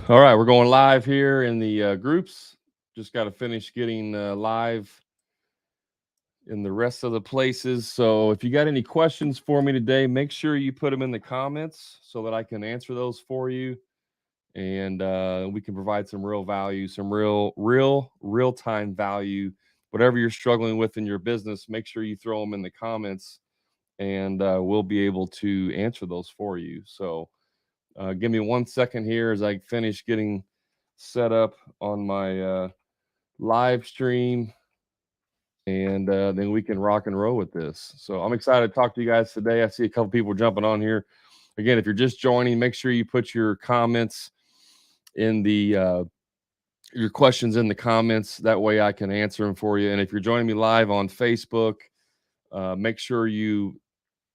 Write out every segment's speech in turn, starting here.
All right, we're going live here in the groups. Just got to finish getting live in the rest of the places. So if you got any questions for me today, make sure you put them in the comments so that I can answer those for you, and we can provide some real value, some real time value. Whatever you're struggling with in your business, make sure you throw them in the comments, and we'll be able to answer those for you. So give me 1 second here as I finish getting set up on my live stream, and then we can rock and roll with this. So I'm excited to talk to you guys today. I see a couple people jumping on here. Again, if you're just joining, make sure you put your comments in the your questions in the comments. That way I can answer them for you. And if you're joining me live on Facebook, make sure you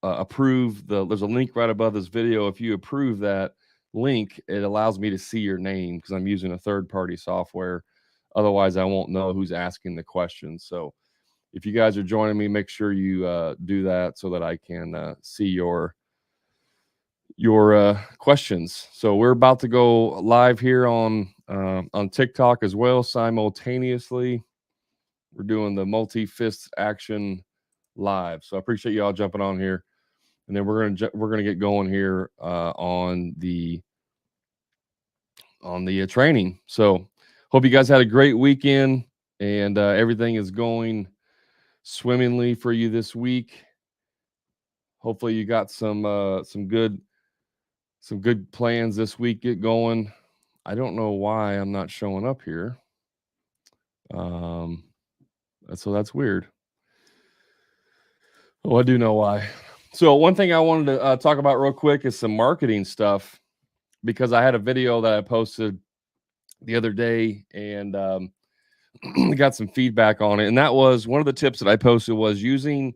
approve there's a link right above this video. If you approve that link, it allows me to see your name because I'm using a third-party software. Otherwise, I won't know who's asking the questions. So if you guys are joining me, make sure you do that so that I can see your questions. So we're about to go live here on TikTok as well simultaneously. We're doing the multi-fist action live. So I appreciate you all jumping on here. And then we're gonna get going here on the training. So hope you guys had a great weekend, and everything is going swimmingly for you this week. Hopefully you got some good plans this week. Get going. I don't know why I'm not showing up here. So that's weird. Oh, I do know why. So one thing I wanted to talk about real quick is some marketing stuff, because I had a video that I posted the other day, and got some feedback on it. And that was one of the tips that I posted was using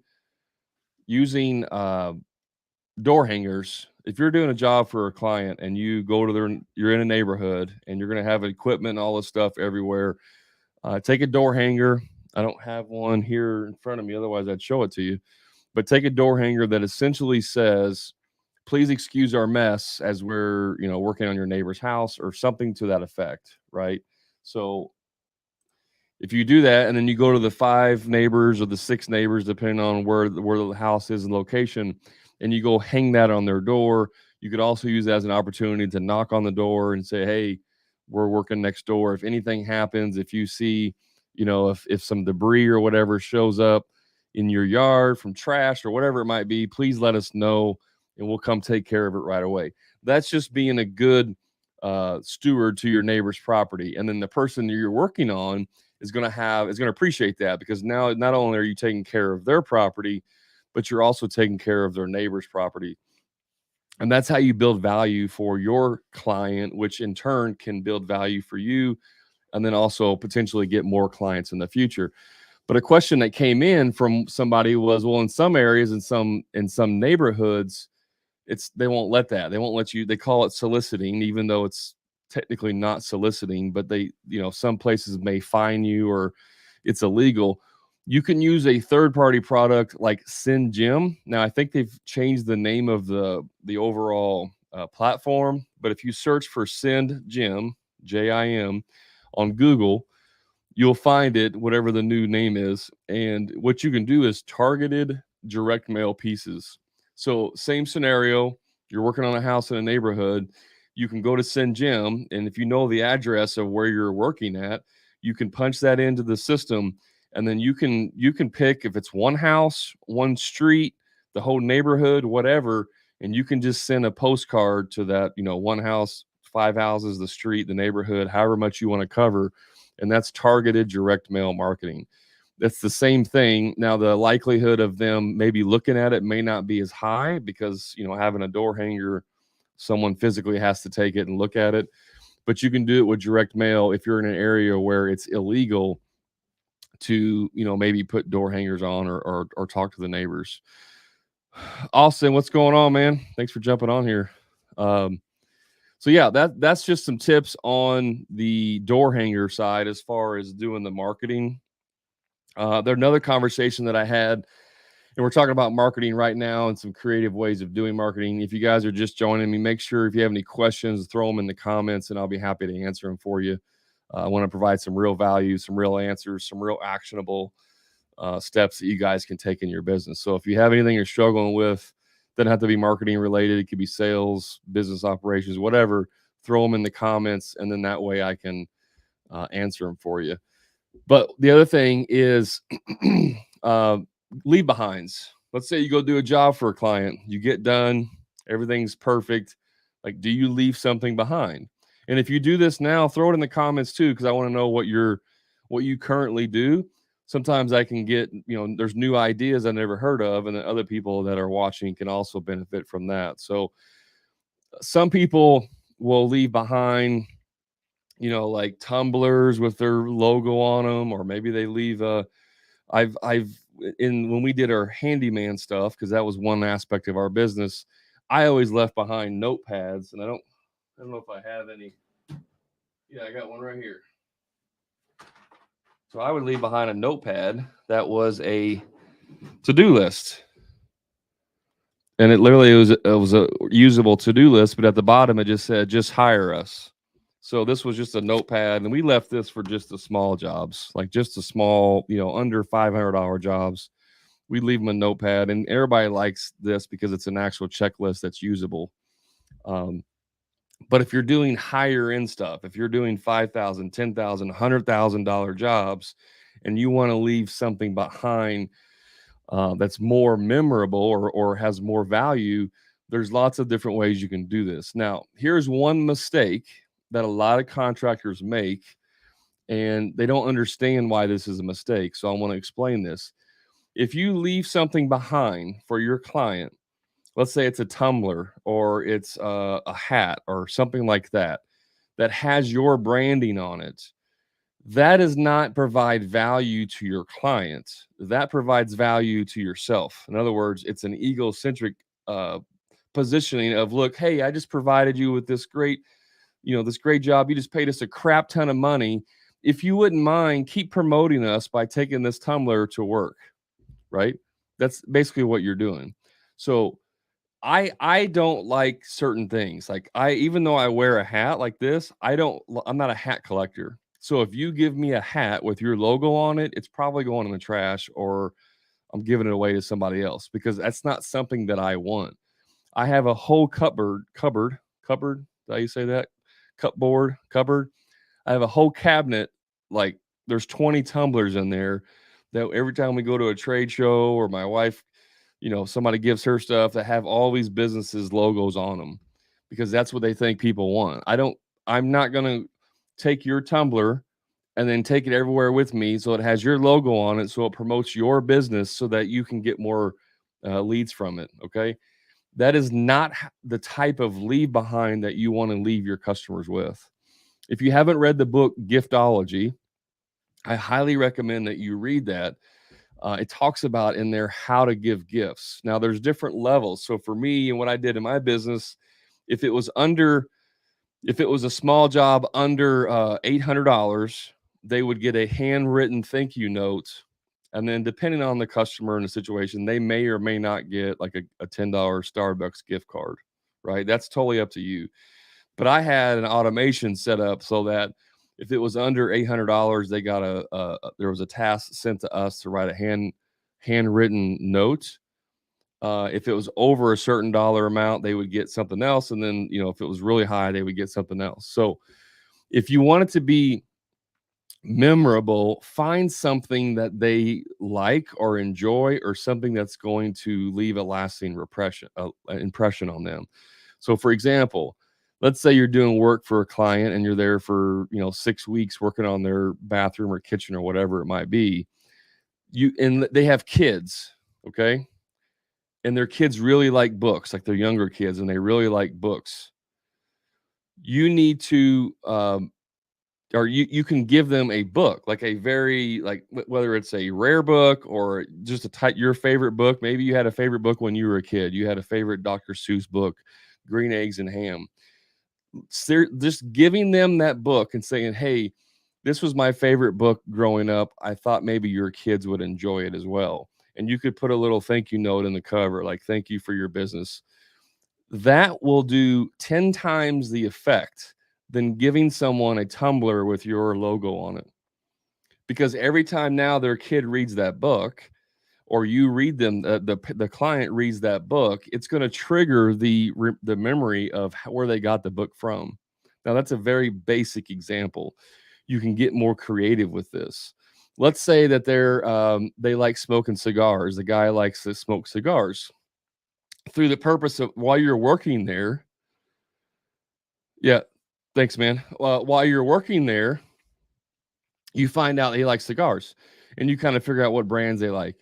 door hangers. If you're doing a job for a client and you go to you're in a neighborhood and you're going to have equipment and all this stuff everywhere, take a door hanger. I don't have one here in front of me, otherwise I'd show it to you. But take a door hanger that essentially says, "Please excuse our mess as we're, working on your neighbor's house," or something to that effect, right? So if you do that, and then you go to the 5 neighbors or the 6 neighbors, depending on where the house is and location, and you go hang that on their door, you could also use that as an opportunity to knock on the door and say, "Hey, we're working next door. If anything happens, if you see, if some debris or whatever shows up in your yard from trash or whatever it might be, please let us know, and we'll come take care of it right away." That's just being a good steward to your neighbor's property. And then the person that you're working on is going to appreciate that, because now not only are you taking care of their property, but you're also taking care of their neighbor's property. And that's how you build value for your client, which in turn can build value for you, and then also potentially get more clients in the future. But a question that came in from somebody was, well, in some areas, in some neighborhoods, they won't let that. They won't let you. They call it soliciting, even though it's technically not soliciting, but some places may fine you or it's illegal. You can use a third-party product like SendJim. Now, I think they've changed the name of the overall platform, but if you search for SendJim, JIM, on Google, you'll find it, whatever the new name is. And what you can do is targeted direct mail pieces. So same scenario, you're working on a house in a neighborhood, you can go to SendJim, and if you know the address of where you're working at, you can punch that into the system, and then you can pick if it's one house, one street, the whole neighborhood, whatever, and you can just send a postcard to that, one house, 5 houses, the street, the neighborhood, however much you want to cover, and that's targeted direct mail marketing. That's the same thing. Now, the likelihood of them maybe looking at it may not be as high, because, having a door hanger, someone physically has to take it and look at it. But you can do it with direct mail if you're in an area where it's illegal to, maybe put door hangers on or talk to the neighbors. Austin, what's going on, man? Thanks for jumping on here. So yeah, that's just some tips on the door hanger side as far as doing the marketing. There's another conversation that I had, And we're talking about marketing right now and some creative ways of doing marketing. If you guys are just joining me, make sure if you have any questions, throw them in the comments and I'll be happy to answer them for you. I want to provide some real value, some real answers, some real actionable steps that you guys can take in your business. So if you have anything you're struggling with, doesn't have to be marketing related. It could be sales, business operations, whatever. Throw them in the comments, and then that way I can answer them for you. But the other thing is uh, leave behinds. Let's say you go do a job for a client, you get done, everything's perfect. Like, do you leave something behind? And if you do this now, throw it in the comments too, because I want to know what you currently do. Sometimes I can get, there's new ideas I never heard of, and then other people that are watching can also benefit from that. So some people will leave behind, like tumblers with their logo on them, or maybe they leave I've in when we did our handyman stuff, because that was one aspect of our business, I always left behind notepads, and I don't know if I have any. Yeah, I got one right here. So I would leave behind a notepad that was a to-do list. And it literally was a usable to-do list, but at the bottom it just said, just hire us. So this was just a notepad, and we left this for just the small jobs, like just the small, under $500 jobs. We leave them a notepad, and everybody likes this because it's an actual checklist that's usable. But if you're doing higher end stuff, if you're doing $5,000, $10,000, $100,000 jobs, and you want to leave something behind that's more memorable or has more value, there's lots of different ways you can do this. Now, here's one mistake that a lot of contractors make, and they don't understand why this is a mistake. So I want to explain this. If you leave something behind for your client, let's say it's a tumbler or it's a hat or something like that, that has your branding on it, that does not provide value to your client. That provides value to yourself. In other words, it's an egocentric uh, positioning of, look, hey, I just provided you with this great, this great job. You just paid us a crap ton of money. If you wouldn't mind, keep promoting us by taking this tumbler to work, right? That's basically what you're doing. So I don't like certain things. Like, even though I wear a hat like this, I'm not a hat collector. So if you give me a hat with your logo on it, it's probably going in the trash, or I'm giving it away to somebody else, because that's not something that I want. I have a whole cupboard. Did I say that? Cupboard. I have a whole cabinet. Like, there's 20 tumblers in there that every time we go to a trade show, or my wife, somebody gives her stuff, that have all these businesses logos on them, because that's what they think people want. I'm not going to take your tumbler and then take it everywhere with me, so it has your logo on it, so it promotes your business so that you can get more leads from it. Okay. That is not the type of leave behind that you want to leave your customers with. If you haven't read the book Giftology, I highly recommend that you read that. It talks about in there how to give gifts. Now, there's different levels. So for me, and what I did in my business, if it was a small job under $800, they would get a handwritten thank you note. And then depending on the customer and the situation, they may or may not get like a $10 Starbucks gift card, right? That's totally up to you. But I had an automation set up so that if it was under $800, they got there was a task sent to us to write a handwritten note. If it was over a certain dollar amount, they would get something else. And then, if it was really high, they would get something else. So if you want it to be memorable, find something that they like or enjoy, or something that's going to leave a lasting impression on them. So for example, let's say you're doing work for a client and you're there for 6 weeks working on their bathroom or kitchen or whatever it might be. And they have kids, okay, and their kids really like books, like they're younger kids and they really like books. You need to or you can give them a book, like a very, like, whether it's a rare book or just your favorite book. Maybe you had a favorite book when you were a kid. You had a favorite Dr. Seuss book, Green Eggs and Ham. Just giving them that book and saying, hey, this was my favorite book growing up. I thought maybe your kids would enjoy it as well. and you could put a little thank you note in the cover, like thank you for your business. That will do 10 times the effect than giving someone a tumbler with your logo on it. Because every time now their kid reads that book, or you read them, the client reads that book, it's going to trigger the memory of where they got the book from. Now that's a very basic example. You can get more creative with this. Let's say that they like smoking cigars. The guy likes to smoke cigars. Through the purpose of while you're working there, yeah, thanks, man. While you're working there, you find out he likes cigars, and you kind of figure out what brands they like.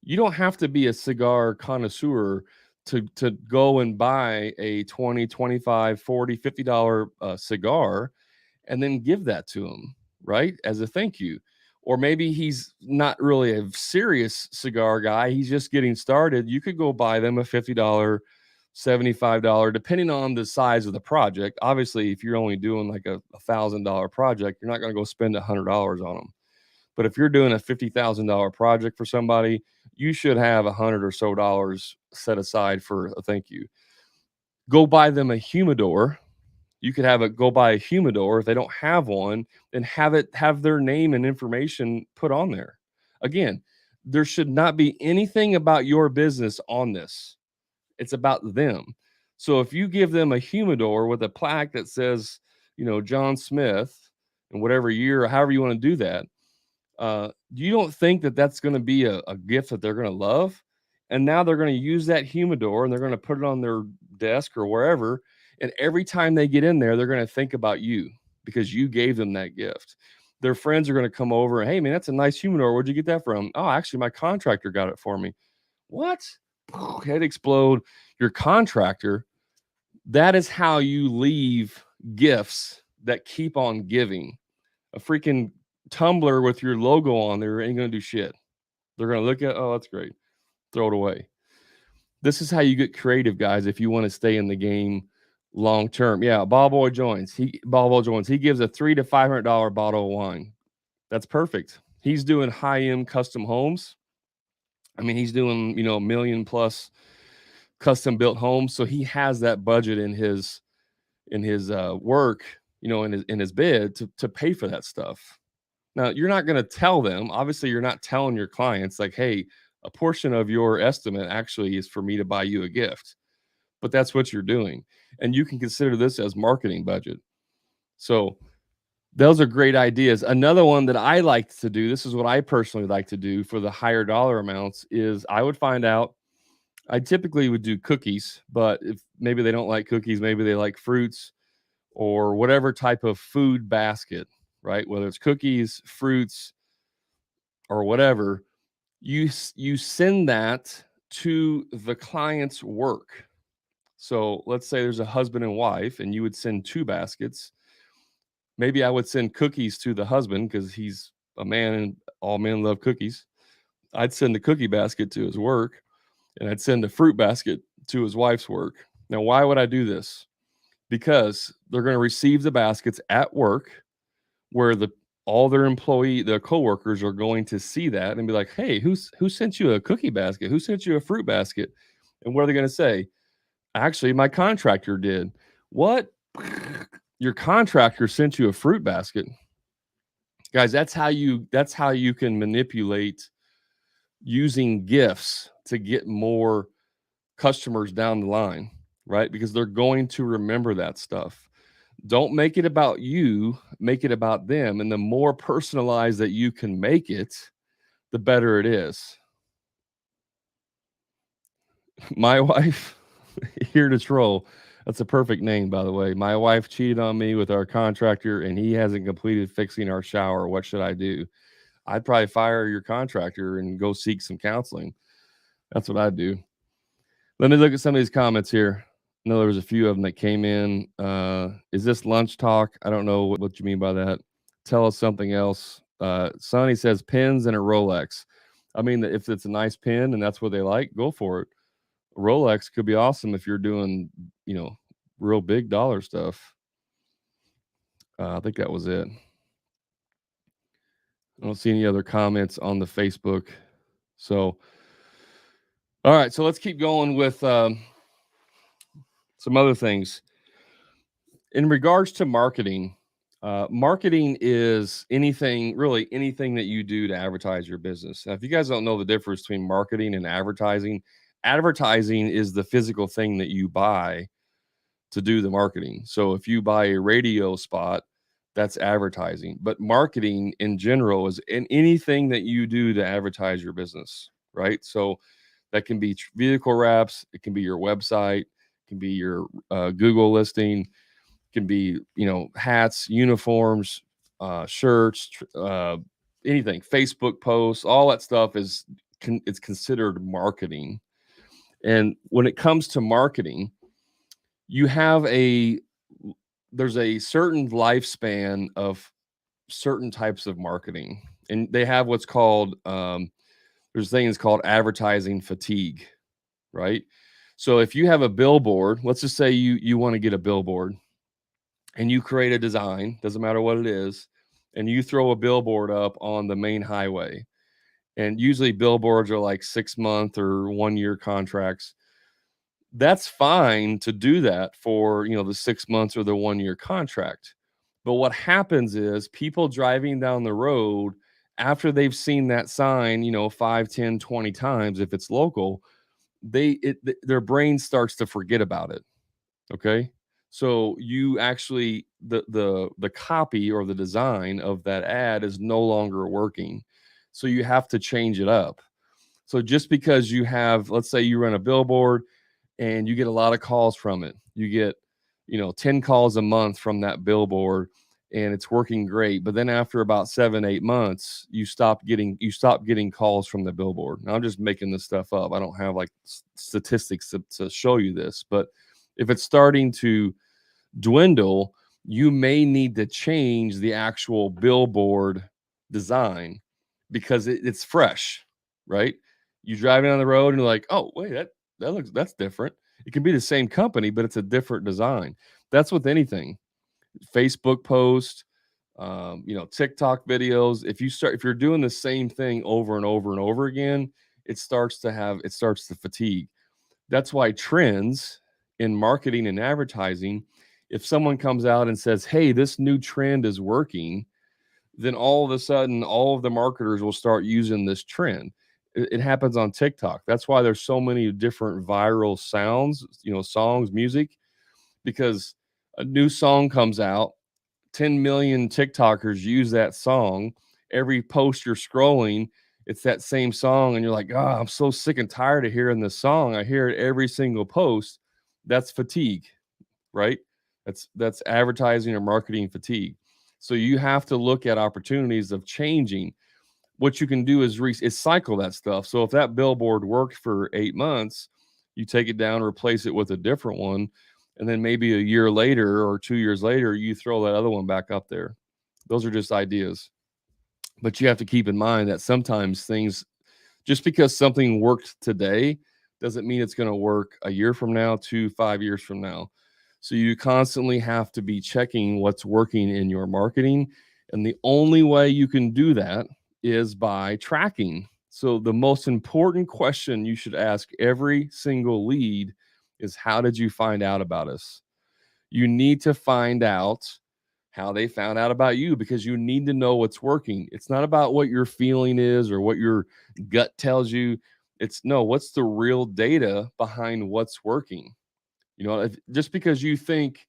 You don't have to be a cigar connoisseur to go and buy a 20, 25, 40, $50 cigar and then give that to him, right? As a thank you. Or maybe he's not really a serious cigar guy. He's just getting started. You could go buy them a $50, $75, depending on the size of the project. Obviously, if you're only doing like a $1,000 project, you're not going to go spend $100 on them. But if you're doing a $50,000 project for somebody, you should have $100 or so dollars set aside for a thank you. Go buy them a humidor. You could have it go buy a humidor. If they don't have one, then have their name and information put on there. Again, there should not be anything about your business on this. It's about them. So if you give them a humidor with a plaque that says, John Smith, and whatever year, or however you want to do that, you don't think that that's going to be a gift that they're going to love? And now they're going to use that humidor and they're going to put it on their desk or wherever. And every time they get in there, they're going to think about you because you gave them that gift. Their friends are going to come over and, hey, man, that's a nice humidor. Where'd you get that from? Oh, actually, my contractor got it for me. What? Head explode. Your contractor. That is how you leave gifts that keep on giving. A freaking tumbler with your logo on there ain't going to do shit. They're going to look at, oh, that's great. Throw it away. This is how you get creative, guys, if you want to stay in the game long term. Yeah, Ballboy joins. He gives a $300 to $500 bottle of wine. That's perfect. He's doing high-end custom homes. I mean, he's doing, $1 million plus custom built homes. So he has that budget in his work, in his bid to pay for that stuff. Now, you're not going to tell them. Obviously, you're not telling your clients like, hey, a portion of your estimate actually is for me to buy you a gift. But that's what you're doing. And you can consider this as marketing budget. So those are great ideas. Another one that I like to do, this is what I personally like to do for the higher dollar amounts, is I would find out, I typically would do cookies, but if maybe they don't like cookies, maybe they like fruits or whatever type of food basket, right? Whether it's cookies, fruits, or whatever, you send that to the client's work. So let's say there's a husband and wife, and you would send 2 baskets. Maybe I would send cookies to the husband because he's a man and all men love cookies. I'd send the cookie basket to his work, and I'd send the fruit basket to his wife's work. Now, why would I do this? Because they're going to receive the baskets at work where all their coworkers are going to see that and be like, hey, who sent you a cookie basket? Who sent you a fruit basket? And what are they going to say? Actually, my contractor did. What? Your contractor sent you a fruit basket? Guys, that's how you can manipulate using gifts to get more customers down the line, right? Because they're going to remember that stuff. Don't make it about you, make it about them. And the more personalized that you can make it, the better it is. My wife, here to troll. That's a perfect name, by the way. My wife cheated on me with our contractor, and he hasn't completed fixing our shower. What should I do? I'd probably fire your contractor and go seek some counseling. That's what I'd do. Let me look at some of these comments here. I know there was a few of them that came in. Is this lunch talk? I don't know what you mean by that. Tell us something else. Sonny says pins and a Rolex. I mean, if it's a nice pin and that's what they like, go for it. A Rolex could be awesome if you're doing, real big dollar stuff. I think that was it. I don't see any other comments on the Facebook. So All right, so let's keep going with some other things in regards to marketing. Marketing is anything, really anything that you do to advertise your business. Now, if you guys don't know the difference between marketing and advertising, advertising is the physical thing that you buy to do the marketing. So if you buy a radio spot, that's advertising. But marketing in general is in anything that you do to advertise your business, right? So that can be vehicle wraps, it can be your website, it can be your Google listing, can be, hats, uniforms, shirts, anything, Facebook posts, all that stuff it's considered marketing. And when it comes to marketing, you have there's a certain lifespan of certain types of marketing, and they have what's called there's things called advertising fatigue, right? So if you have a billboard, let's just say you want to get a billboard and you create a design, doesn't matter what it is, and you throw a billboard up on the main highway. And usually billboards are like 6 month or 1 year contracts. That's fine to do that for, the 6 months or the 1 year contract. But what happens is people driving down the road after they've seen that sign, 5, 10, 20 times, if it's local, their brain starts to forget about it. Okay. So you actually the copy or the design of that ad is no longer working. So you have to change it up. So just because you have, let's say you run a billboard and you get a lot of calls from it. You get, 10 calls a month from that billboard and it's working great. But then after about 7, 8 months, you stop getting calls from the billboard. Now I'm just making this stuff up. I don't have like statistics to show you this, but if it's starting to dwindle, you may need to change the actual billboard design because it's fresh, right? You driving on the road and you're like, oh wait, that's different. It can be the same company, but it's a different design. That's with anything. Facebook post, TikTok videos. If you're doing the same thing over and over and over again, it starts to fatigue. That's why trends in marketing and advertising, if someone comes out and says, hey, this new trend is working, then all of a sudden, all of the marketers will start using this trend. It happens on TikTok. That's why there's so many different viral sounds, songs, music, because a new song comes out, 10 million TikTokers use that song. Every post you're scrolling, it's that same song, and you're like, oh, I'm so sick and tired of hearing this song. I hear it every single post. That's fatigue, right? That's advertising or marketing fatigue. So you have to look at opportunities of changing. What you can do is cycle that stuff. So if that billboard worked for 8 months, you take it down, replace it with a different one, and then maybe a year later or 2 years later, you throw that other one back up there. Those are just ideas. But you have to keep in mind that sometimes things, just because something worked today, doesn't mean it's going to work a year from now to 5 years from now. So you constantly have to be checking what's working in your marketing. And the only way you can do that is by tracking. So the most important question you should ask every single lead is, how did you find out about us? You need to find out how they found out about you, because you need to know what's working. It's not about what your feeling is or what your gut tells you. It's no, what's the real data behind what's working? Just because you think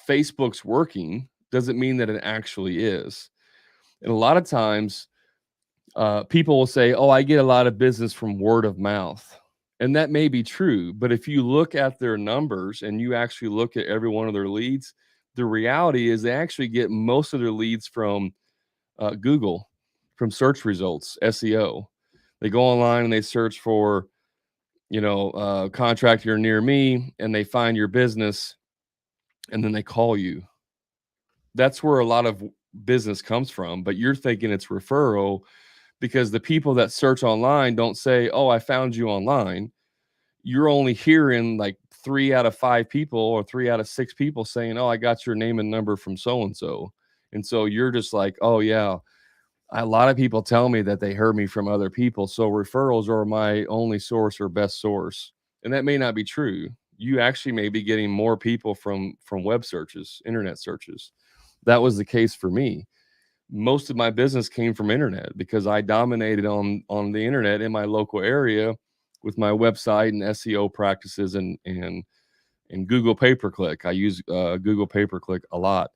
Facebook's working doesn't mean that it actually is. And a lot of times, people will say, oh, I get a lot of business from word of mouth. And that may be true. But if you look at their numbers and you actually look at every one of their leads, the reality is they actually get most of their leads from Google, from search results, SEO. They go online and they search for, contractor near me, and they find your business, and then they call you. That's where a lot of business comes from. But you're thinking it's referral, because the people that search online don't say, oh, I found you online. You're only hearing like 3 out of 5 people or 3 out of 6 people saying, oh, I got your name and number from so and so. And so you're just like, oh, yeah, A lot of people tell me that they heard me from other people, so referrals are my only source or best source, and that may not be true. You actually may be getting more people from web searches, internet searches. That was the case for me. Most of my business came from internet because I dominated on the internet in my local area with my website and SEO practices and Google pay per click. I use Google pay per click a lot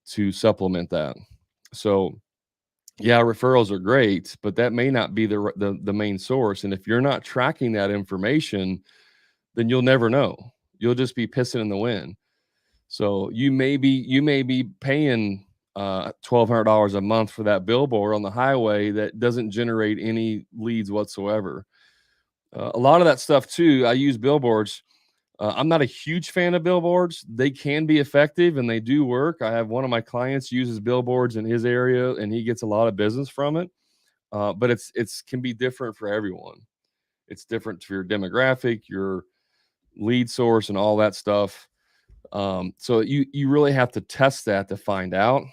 to supplement that. So yeah, referrals are great, but that may not be the main source. And if you're not tracking that information, then you'll never know. You'll just be pissing in the wind. So you may be paying $1,200 a month for that billboard on the highway that doesn't generate any leads whatsoever. A lot of that stuff too. I use billboards. I'm not a huge fan of billboards. They can be effective and they do work. I have one of my clients uses billboards in his area and he gets a lot of business from it. But it's can be different for everyone. It's different for your demographic, your lead source, and all that stuff. So you really have to test that to find out.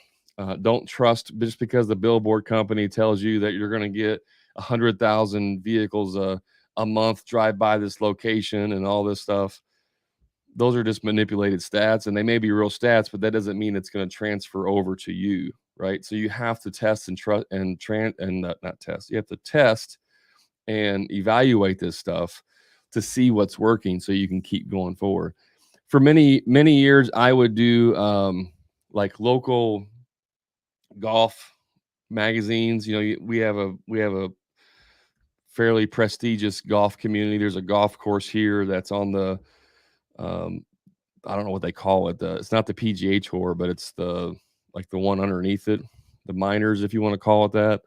Don't trust just because the billboard company tells you that you're going to get 100,000 vehicles a month drive by this location and all this stuff. Those are just manipulated stats, and they may be real stats, but that doesn't mean it's going to transfer over to you, right? So you have to test and trust and not test. You have to test and evaluate this stuff to see what's working, so you can keep going forward. For many years, I would do like local golf magazines. We have a fairly prestigious golf community. There's a golf course here that's on the um, I don't know what they call it. It's not the PGA Tour, but it's the one underneath it, the minors, if you want to call it that.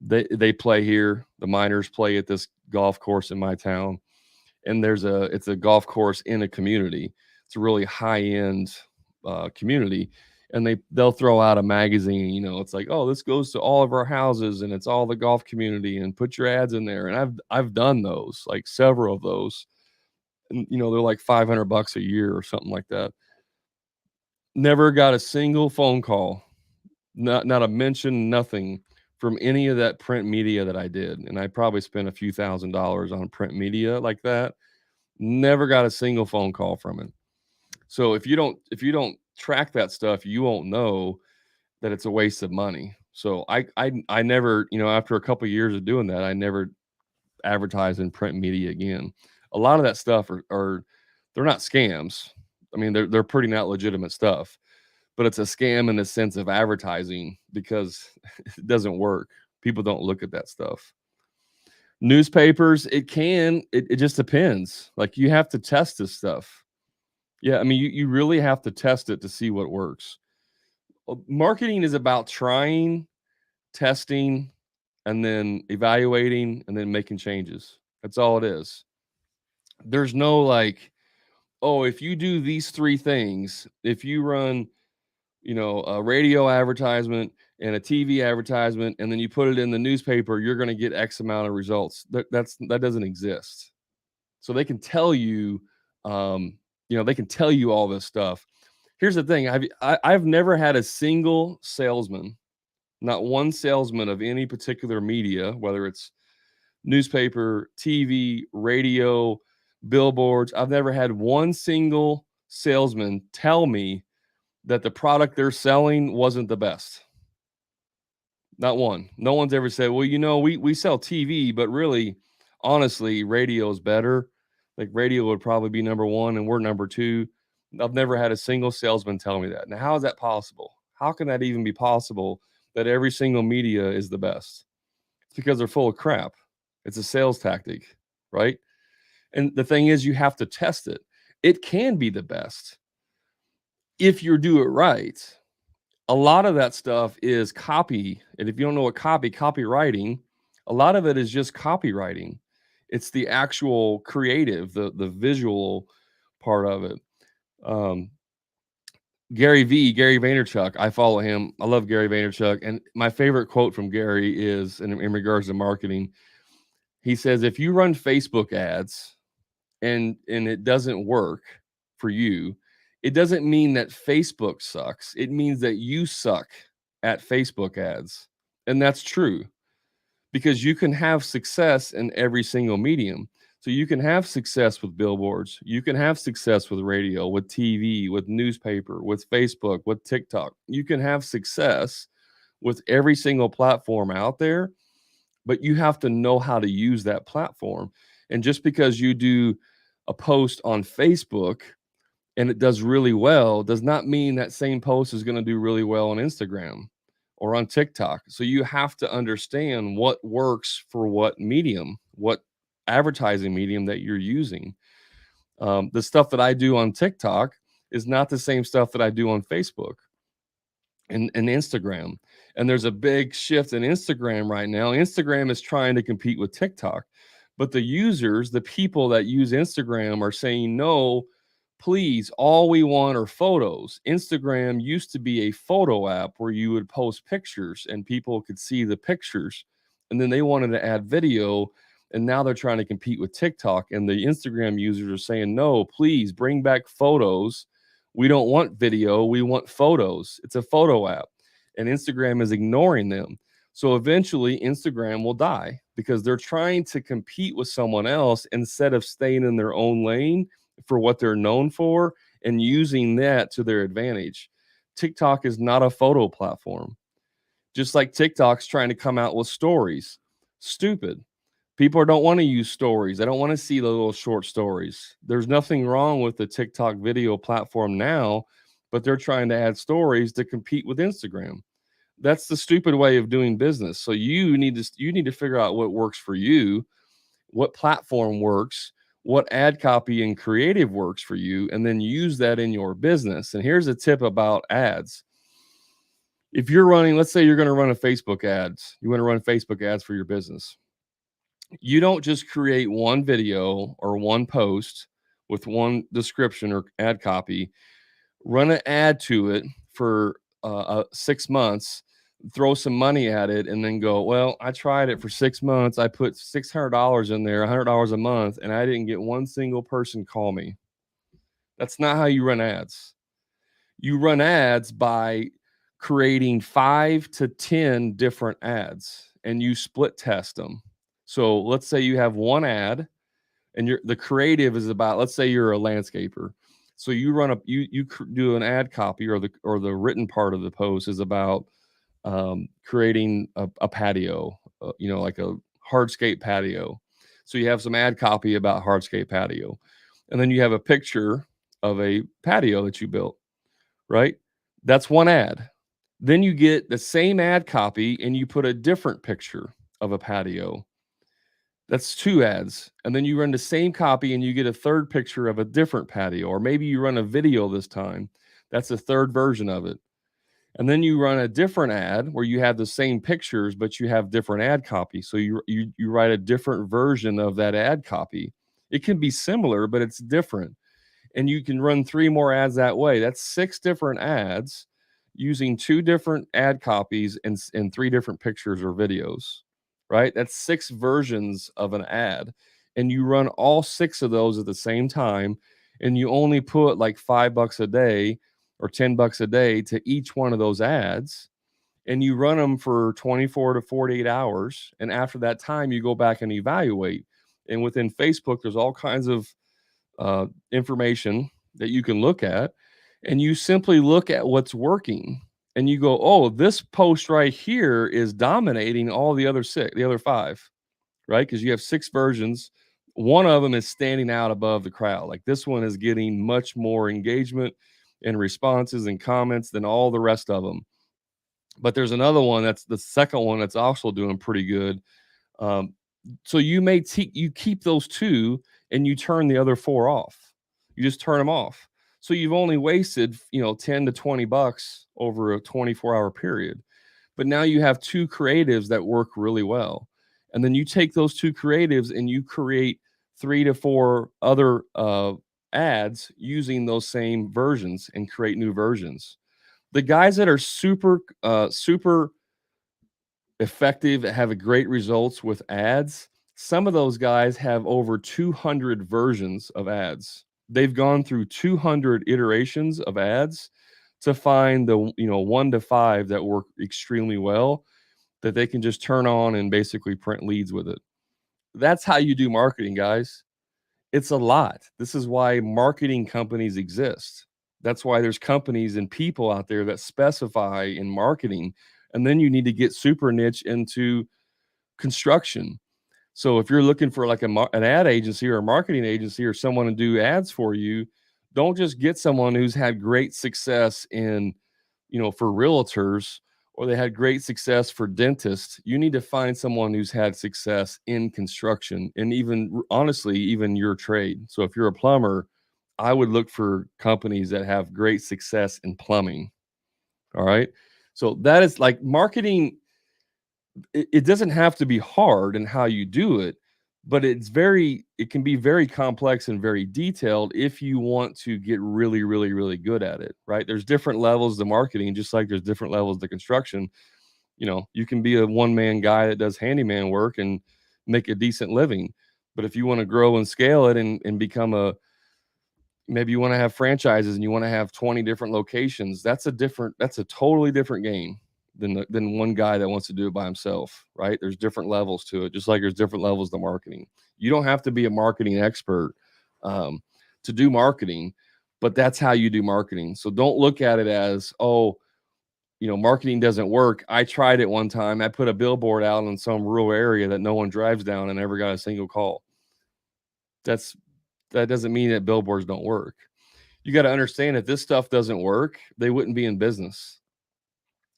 They play here. The minors play at this golf course in my town, and it's a golf course in a community. It's a really high end community, and they'll throw out a magazine. It's like, oh, this goes to all of our houses, and it's all the golf community, and put your ads in there. And I've done those, like several of those, and they're like $500 a year or something like that. Never got a single phone call, not a mention, nothing from any of that print media that I did. And I probably spent a few $1,000s on print media like that. Never got a single phone call from it. So if you don't track that stuff, you won't know that it's a waste of money. So I never, after a couple of years of doing that, I never advertised in print media again. A lot of that stuff are they're not scams. I mean, they're pretty not legitimate stuff, but it's a scam in the sense of advertising because it doesn't work. People don't look at that stuff. Newspapers, it just depends. Like, you have to test this stuff. Yeah, I mean, you really have to test it to see what works. Marketing is about trying, testing, and then evaluating, and then making changes. That's all it is. There's no like, oh, if you do these three things, if you run, a radio advertisement and a TV advertisement, and then you put it in the newspaper, you're going to get X amount of results. That doesn't exist. So they can tell you, they can tell you all this stuff. Here's the thing: I've never had a single salesman, not one salesman of any particular media, whether it's newspaper, TV, radio, billboards. I've never had one single salesman tell me that the product they're selling wasn't the best. Not one. No one's ever said, well, we sell TV, but really, honestly, radio is better. Like, radio would probably be number one and we're number two. I've never had a single salesman tell me that. Now, how is that possible? How can that even be possible that every single media is the best? It's because they're full of crap. It's a sales tactic, right? And the thing is, you have to test it. It can be the best if you do it right. A lot of that stuff is copy. And if you don't know what copywriting, a lot of it is just copywriting. It's the actual creative, the visual part of it. Um, Gary Vaynerchuk, I follow him. I love Gary Vaynerchuk. And my favorite quote from Gary is in regards to marketing. He says, if you run Facebook ads and it doesn't work for you, it doesn't mean that Facebook sucks. It means that you suck at Facebook ads. And that's true because you can have success in every single medium. So you can have success with billboards, you can have success with radio, with TV, with newspaper, with Facebook, with TikTok. You can have success with every single platform out there, but you have to know how to use that platform. And just because you do a post on Facebook and it does really well does not mean that same post is going to do really well on Instagram or on TikTok. So you have to understand what works for what medium, what advertising medium that you're using. The stuff that I do on TikTok is not the same stuff that I do on Facebook and Instagram. And there's a big shift in Instagram right now. Instagram is trying to compete with TikTok, but the users, the people that use Instagram are saying, no, please, all we want are photos. Instagram used to be a photo app where you would post pictures and people could see the pictures. And then they wanted to add video. And now they're trying to compete with TikTok. And the Instagram users are saying, no, please bring back photos. We don't want video. We want photos. It's a photo app. And Instagram is ignoring them. So eventually, Instagram will die because they're trying to compete with someone else instead of staying in their own lane for what they're known for and using that to their advantage. TikTok is not a photo platform. Just like TikTok's trying to come out with stories. Stupid. People don't want to use stories. They don't want to see the little short stories. There's nothing wrong with the TikTok video platform now, but they're trying to add stories to compete with Instagram. That's the stupid way of doing business. So you need to figure out what works for you, what platform works, what ad copy and creative works for you, and then use that in your business. And here's a tip about ads. If you're running, let's say you're going to run a Facebook ads, you want to run Facebook ads for your business. You don't just create one video or one post with one description or ad copy, run an ad to it for 6 months, throw some money at it, and then go, well, I tried it for 6 months. I put $600 in there, $100 a month, and I didn't get one single person call me. That's not how you run ads. You run ads by creating 5 to 10 different ads and you split test them. So let's say you have one ad and the creative is about, let's say you're a landscaper. So you run up, do an ad copy or the written part of the post is about creating a patio, like a hardscape patio. So you have some ad copy about hardscape patio, and then you have a picture of a patio that you built, right? That's one ad. Then you get the same ad copy and you put a different picture of a patio. That's 2 ads. And then you run the same copy and you get a third picture of a different patio, or maybe you run a video this time. That's a third version of it. And then you run a different ad where you have the same pictures, but you have different ad copy. So you write a different version of that ad copy. It can be similar, but it's different. And you can run 3 more ads that way. That's 6 different ads using 2 different ad copies and 3 different pictures or videos, right? That's 6 versions of an ad. And you run all 6 of those at the same time. And you only put like $5 a day or $10 a day to each one of those ads. And you run them for 24 to 48 hours. And after that time, you go back and evaluate. And within Facebook, there's all kinds of information that you can look at, and you simply look at what's working and you go, oh, this post right here is dominating all the other 5, right? Because you have 6 versions. One of them is standing out above the crowd. Like this one is getting much more engagement and responses and comments than all the rest of them. But there's another one, that's the second one, that's also doing pretty good. So you you keep those 2 and you turn the other 4 off. You just turn them off. So you've only wasted, 10 to $20 over a 24-hour period. But now you have 2 creatives that work really well. And then you take those 2 creatives and you create 3 to 4 other ads using those same versions and create new versions. The guys that are super effective, have great results with ads, some of those guys have over 200 versions of ads. They've gone through 200 iterations of ads to find the 1 to 5 that work extremely well. that they can just turn on and basically print leads with it. That's how you do marketing, guys. It's a lot. This is why marketing companies exist. That's why there's companies and people out there that specify in marketing. And then you need to get super niche into construction. So if you're looking for like an ad agency or a marketing agency or someone to do ads for you, don't just get someone who's had great success in, for realtors, or they had great success for dentists. You need to find someone who's had success in construction and even honestly, even your trade. So if you're a plumber, I would look for companies that have great success in plumbing. All right. So that is like marketing. It doesn't have to be hard in how you do it, but it can be very complex and very detailed if you want to get really, really, really good at it, right? There's different levels to marketing, just like there's different levels to construction. You can be a one-man guy that does handyman work and make a decent living. But if you want to grow and scale it and become maybe you want to have franchises and you want to have 20 different locations, that's a totally different game than one guy that wants to do it by himself, right? There's different levels to it, just like there's different levels to marketing. You don't have to be a marketing expert to do marketing, but that's how you do marketing. So don't look at it as, oh, marketing doesn't work. I tried it one time. I put a billboard out in some rural area that no one drives down and never got a single call. That doesn't mean that billboards don't work. You got to understand, if this stuff doesn't work, they wouldn't be in business.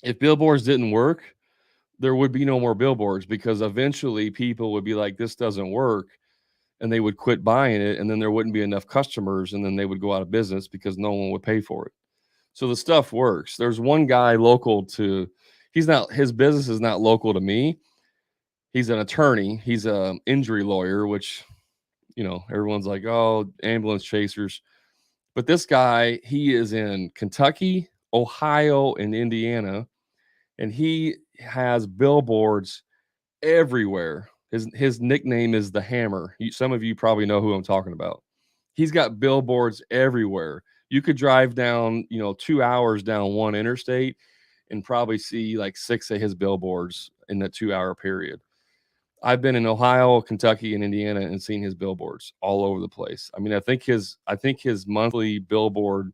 If billboards didn't work, there would be no more billboards, because eventually people would be like, this doesn't work, and they would quit buying it, and then there wouldn't be enough customers, and then they would go out of business because no one would pay for it. So the stuff works. There's one guy his business is not local to me. He's an attorney. He's an injury lawyer, which, everyone's like, oh, ambulance chasers. But this guy, he is in Kentucky, Ohio, and Indiana, and he has billboards everywhere. His nickname is the Hammer. Some of you probably know who I'm talking about. He's got billboards everywhere. You could drive down, 2 hours down one interstate and probably see like 6 of his billboards in that 2-hour period. I've been in Ohio, Kentucky, and Indiana and seen his billboards all over the place. I mean, I think his monthly billboard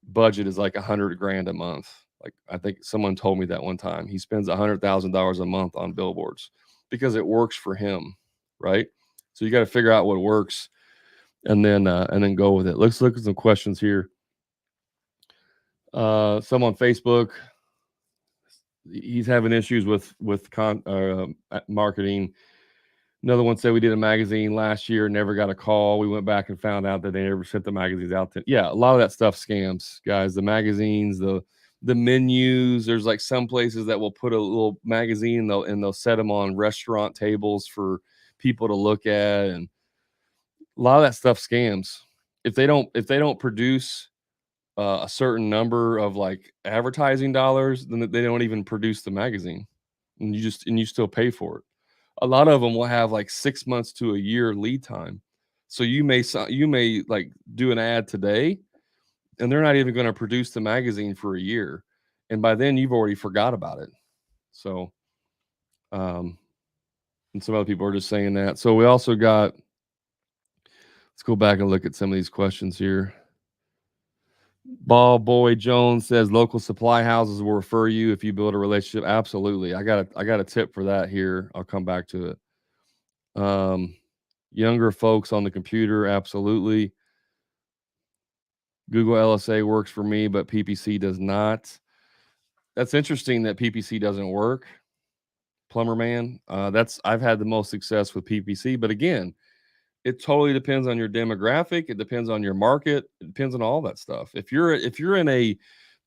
budget is like $100,000 a month. Like, I think someone told me that one time. He spends $100,000 a month on billboards because it works for him, right? So you got to figure out what works and then go with it. Let's look at some questions here. Some on Facebook. He's having issues with marketing. Another one said, we did a magazine last year, never got a call. We went back and found out that they never sent the magazines out. Yeah, a lot of that stuff scams, guys. The magazines, the menus. There's like some places that will put a little magazine and they'll set them on restaurant tables for people to look at, and a lot of that stuff scams. If they don't produce a certain number of like advertising dollars, then they don't even produce the magazine, and you still pay for it. A lot of them will have like 6 months to a year lead time. So you may like do an ad today, and they're not even going to produce the magazine for a year, and by then you've already forgot about it. So, and some other people are just saying that. So we also got. Let's go back and look at some of these questions here. Ball Boy Jones says local supply houses will refer you if you build a relationship. Absolutely. I got a tip for that here. I'll come back to it. Younger folks on the computer, absolutely. Google LSA works for me, but PPC does not. That's interesting that PPC doesn't work. Plumber Man. I've had the most success with PPC, but again, it totally depends on your demographic. It depends on your market. It depends on all that stuff. If you're in a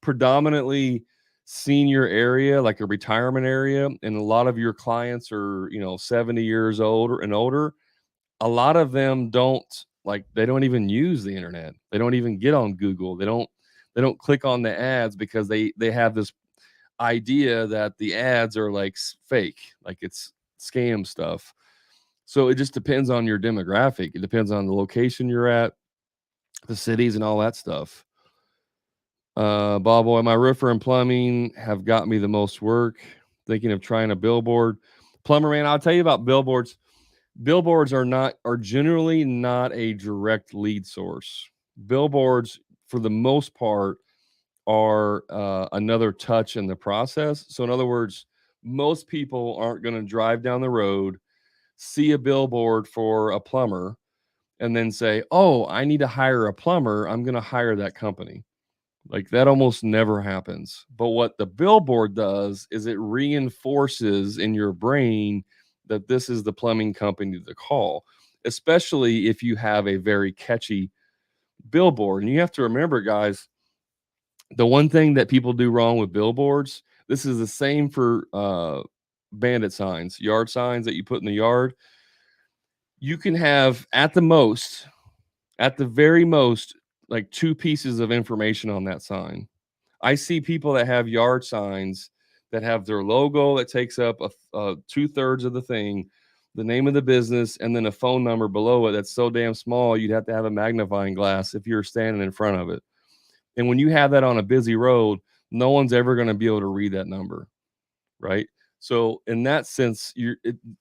predominantly senior area, like a retirement area, and a lot of your clients are, 70 years old and older, a lot of them they don't even use the internet. They don't even get on Google. They don't click on the ads because they have this idea that the ads are like fake, like it's scam stuff. So it just depends on your demographic. It depends on the location you're at, the cities, and all that stuff. Bob Boy, my roofer and plumbing have got me the most work. thinking of trying a billboard. Plumber man, I'll tell you about billboards. Billboards are generally not a direct lead source. Billboards, for the most part, are another touch in the process. So, in other words, most people aren't going to drive down the road, see a billboard for a plumber, and then say, "Oh, I need to hire a plumber. I'm going to hire that company." Like that almost never happens. But what the billboard does is it reinforces in your brain that this is the plumbing company to call, especially if you have a very catchy billboard. And you have to remember, guys, the one thing that people do wrong with billboards, this is the same for bandit signs, yard signs that you put in the yard. You can have at the very most, like 2 pieces of information on that sign. I see people that have yard signs that have their logo that takes up 2/3 of the thing, the name of the business, and then a phone number below it that's so damn small you'd have to have a magnifying glass if you're standing in front of it. And when you have that on a busy road, no one's ever going to be able to read that number, right? So in that sense, you're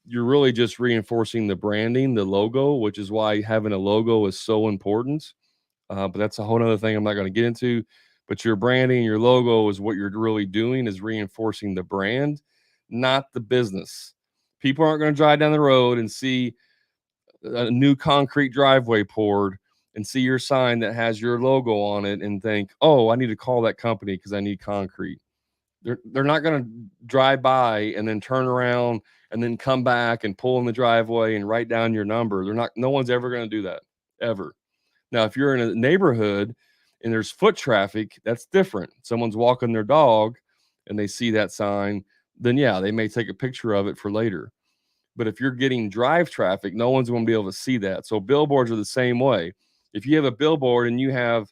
really just reinforcing the branding, the logo, which is why having a logo is so important. But that's a whole other thing I'm not going to get into. But your branding, your logo is what you're really doing is reinforcing the brand, not the business. People aren't going to drive down the road and see a new concrete driveway poured and see your sign that has your logo on it and think, "Oh, I need to call that company because I need concrete." They're not going to drive by and then turn around and then come back and pull in the driveway and write down your number. They're not. No one's ever going to do that ever. Now, if you're in a neighborhood and there's foot traffic, that's different. Someone's walking their dog and they see that sign, then yeah, they may take a picture of it for later. But if you're getting drive traffic, no one's going to be able to see that. So billboards are the same way. If you have a billboard and you have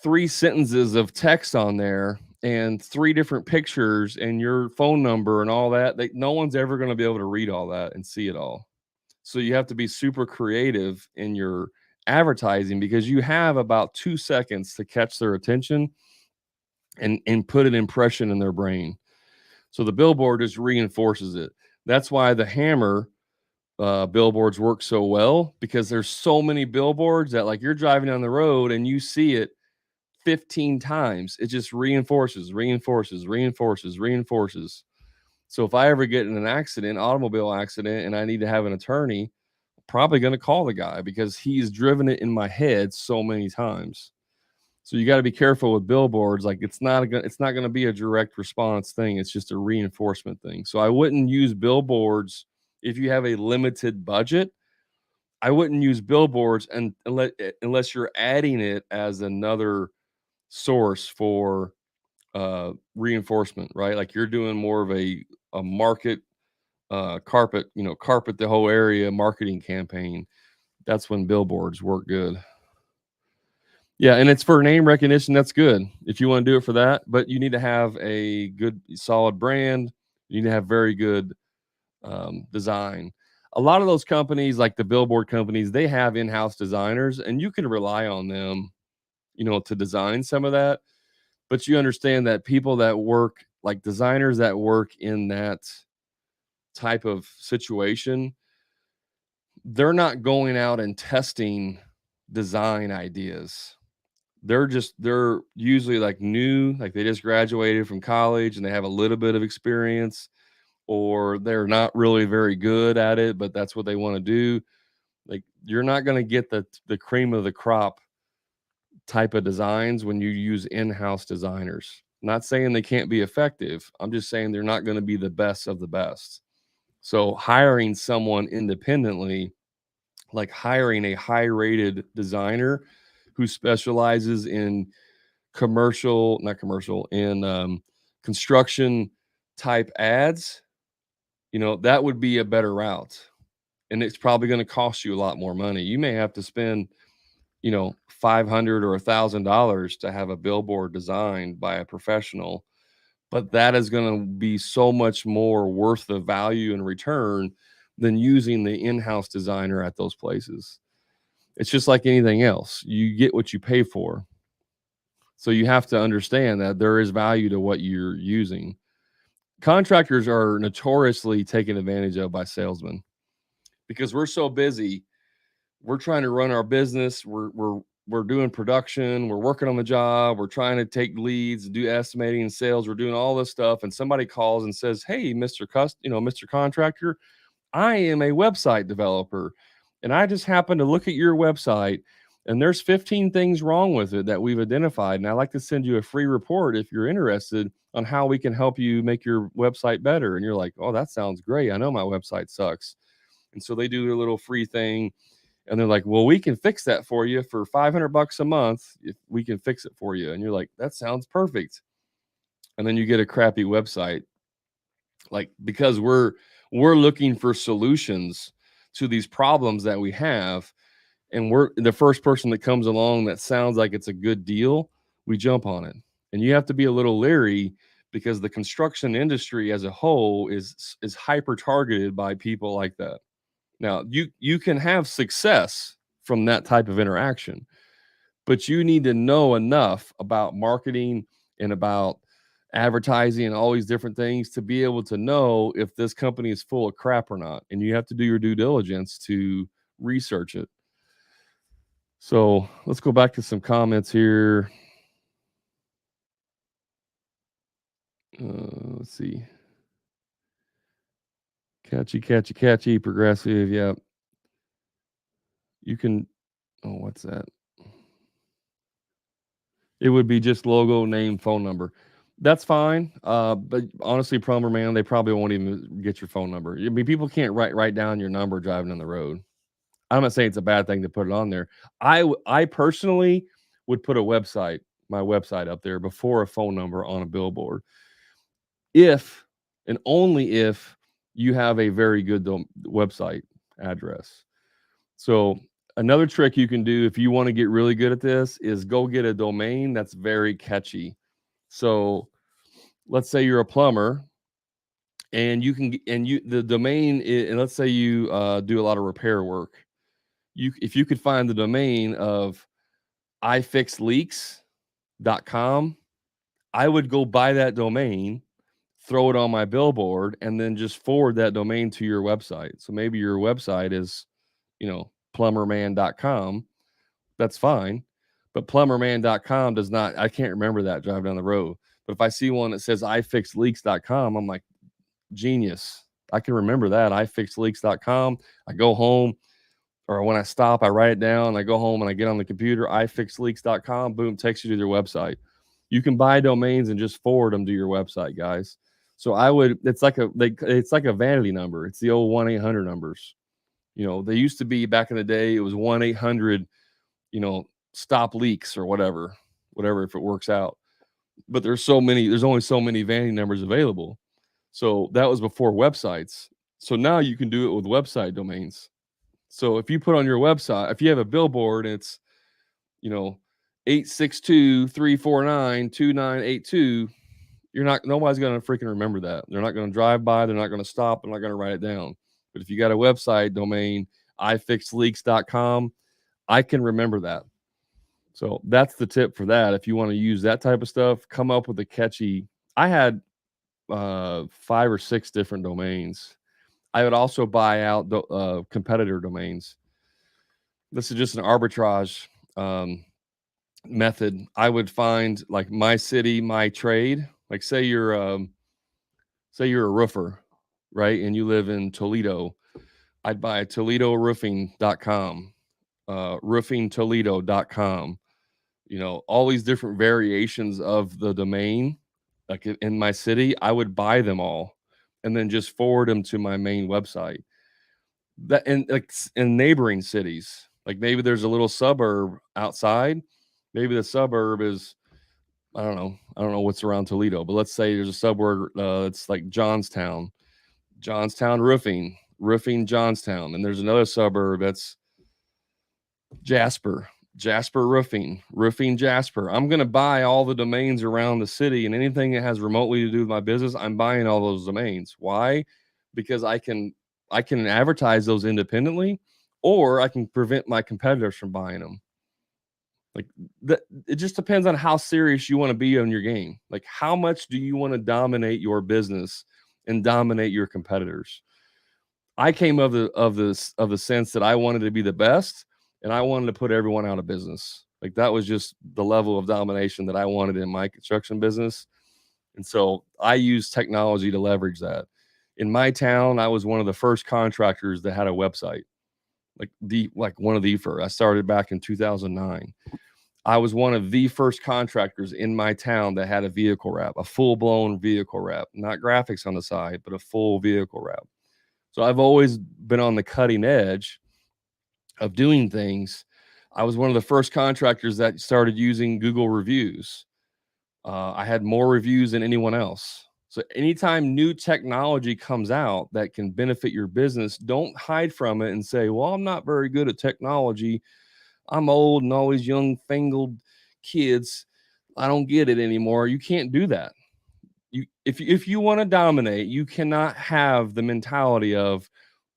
3 sentences of text on there and 3 different pictures and your phone number and all that, no one's ever going to be able to read all that and see it all. So you have to be super creative in your advertising because you have about 2 seconds to catch their attention and put an impression in their brain. So the billboard just reinforces it. That's why the hammer billboards work so well because there's so many billboards that like you're driving down the road and you see it 15 times. It just reinforces, reinforces, reinforces, reinforces. So if I ever get in an accident, automobile accident, and I need to have an attorney, probably going to call the guy because he's driven it in my head so many times. So you got to be careful with billboards. Like it's not going to be a direct response thing. It's just a reinforcement thing. So I wouldn't use billboards if you have a limited budget. I wouldn't use billboards unless you're adding it as another source for reinforcement, right? Like you're doing more of a market carpet the whole area marketing campaign. That's when billboards work good. Yeah, and it's for name recognition. That's good if you want to do it for that. But you need to have a good, solid brand. You need to have very good design. A lot of those companies, like the billboard companies, they have in-house designers, and you can rely on them, to design some of that. But you understand that people that work, like designers that work in that type of situation, they're not going out and testing design ideas. They're usually like new, like they just graduated from college and they have a little bit of experience, or they're not really very good at it, but that's what they want to do. Like you're not going to get the cream of the crop type of designs when you use in-house designers. Not saying they can't be effective. I'm just saying they're not going to be the best of the best. So hiring someone independently, like hiring a high-rated designer who specializes in not commercial, in construction type ads, that would be a better route. And it's probably going to cost you a lot more money. You may have to spend, $500 or $1,000 to have a billboard designed by a professional, but that is going to be so much more worth the value and return than using the in-house designer at those places. It's just like anything else. You get what you pay for. So you have to understand that there is value to what you're using. contractors are notoriously taken advantage of by salesmen because we're so busy. We're trying to run our business. We're doing production. We're working on the job. We're trying to take leads, do estimating and sales. We're doing all this stuff, and somebody calls and says, "Hey, Mr. Contractor, I am a website developer, and I just happened to look at your website, and there's 15 things wrong with it that we've identified. And I'd like to send you a free report if you're interested on how we can help you make your website better." And you're like, "Oh, that sounds great. I know my website sucks." And so they do their little free thing, and they're like, "Well, we can fix that for you for $500 a month if we can fix it for you." And you're like, "That sounds perfect." And then you get a crappy website, like, because we're looking for solutions to these problems that we have, and we're the first person that comes along that sounds like it's a good deal, we jump on it. And you have to be a little leery because the construction industry as a whole is hyper targeted by people like that. Now, you can have success from that type of interaction, but you need to know enough about marketing and about advertising and all these different things to be able to know if this company is full of crap or not. And you have to do your due diligence to research it. So let's go back to some comments here. Let's see. Catchy, progressive. Yeah. You can, oh, what's that? It would be just logo, name, phone number. That's fine. But honestly, plumber man, they probably won't even get your phone number. I mean, people can't write down your number driving on the road. I'm not saying it's a bad thing to put it on there. I personally would put my website up there before a phone number on a billboard, if and only if you have a very good website address. So another trick you can do if you want to get really good at this is go get a domain that's very catchy. So let's say you're a plumber and the domain and let's say you do a lot of repair work. If you could find the domain of ifixleaks.com, I would go buy that domain, throw it on my billboard, and then just forward that domain to your website. So maybe your website is, plumberman.com. That's fine. But plumberman.com does not, I can't remember that driving down the road. But if I see one that says ifixleaks.com, I'm like, genius. I can remember that. ifixleaks.com. I go home, or when I stop, I write it down. I go home and I get on the computer, ifixleaks.com, boom, takes you to their website. You can buy domains and just forward them to your website, guys. So it's like a vanity number. It's the old 1-800 numbers. They used to be back in the day, it was 1-800, stop leaks or whatever, if it works out. But there's only so many vanity numbers available. So that was before websites. So now you can do it with website domains. So if you put on your website, if you have a billboard and it's, 862-349-2982, nobody's going to freaking remember that. They're not going to drive by. They're not going to stop. They're not going to write it down. But if you got a website domain, ifixleaks.com, I can remember that. So that's the tip for that. If you want to use that type of stuff, come up with a catchy. I had 5 or 6 different domains. I would also buy out competitor domains. This is just an arbitrage method. I would find like my city, my trade. Like say you're a roofer, right? And you live in Toledo. I'd buy ToledoRoofing.com, RoofingToledo.com. All these different variations of the domain, like in my city, I would buy them all and then just forward them to my main website. That in like in neighboring cities, like maybe there's a little suburb outside. Maybe the suburb is, I don't know what's around Toledo, but let's say there's a suburb. It's like Johnstown roofing Johnstown, and there's another suburb that's Jasper roofing Jasper. I'm going to buy all the domains around the city, and anything that has remotely to do with my business, I'm buying all those domains. Why? Because I can advertise those independently, or I can prevent my competitors from buying them. Like that, it just depends on how serious you want to be on your game. Like how much do you want to dominate your business and dominate your competitors. I came of the sense that I wanted to be the best, and I wanted to put everyone out of business. Like, that was just the level of domination that I wanted in my construction business. And so I used technology to leverage that. In my town, I was one of the first contractors that had a website. Like one of the first. I started back in 2009. I was one of the first contractors in my town that had a vehicle wrap, a full-blown vehicle wrap, not graphics on the side, but a full vehicle wrap. So I've always been on the cutting edge of doing things. I was one of the first contractors that started using Google reviews. I had more reviews than anyone else. So anytime new technology comes out that can benefit your business, don't hide from it and say, well, I'm not very good at technology. I'm old and all these young fangled kids. I don't get it anymore. You can't do that. If you want to dominate, you cannot have the mentality of,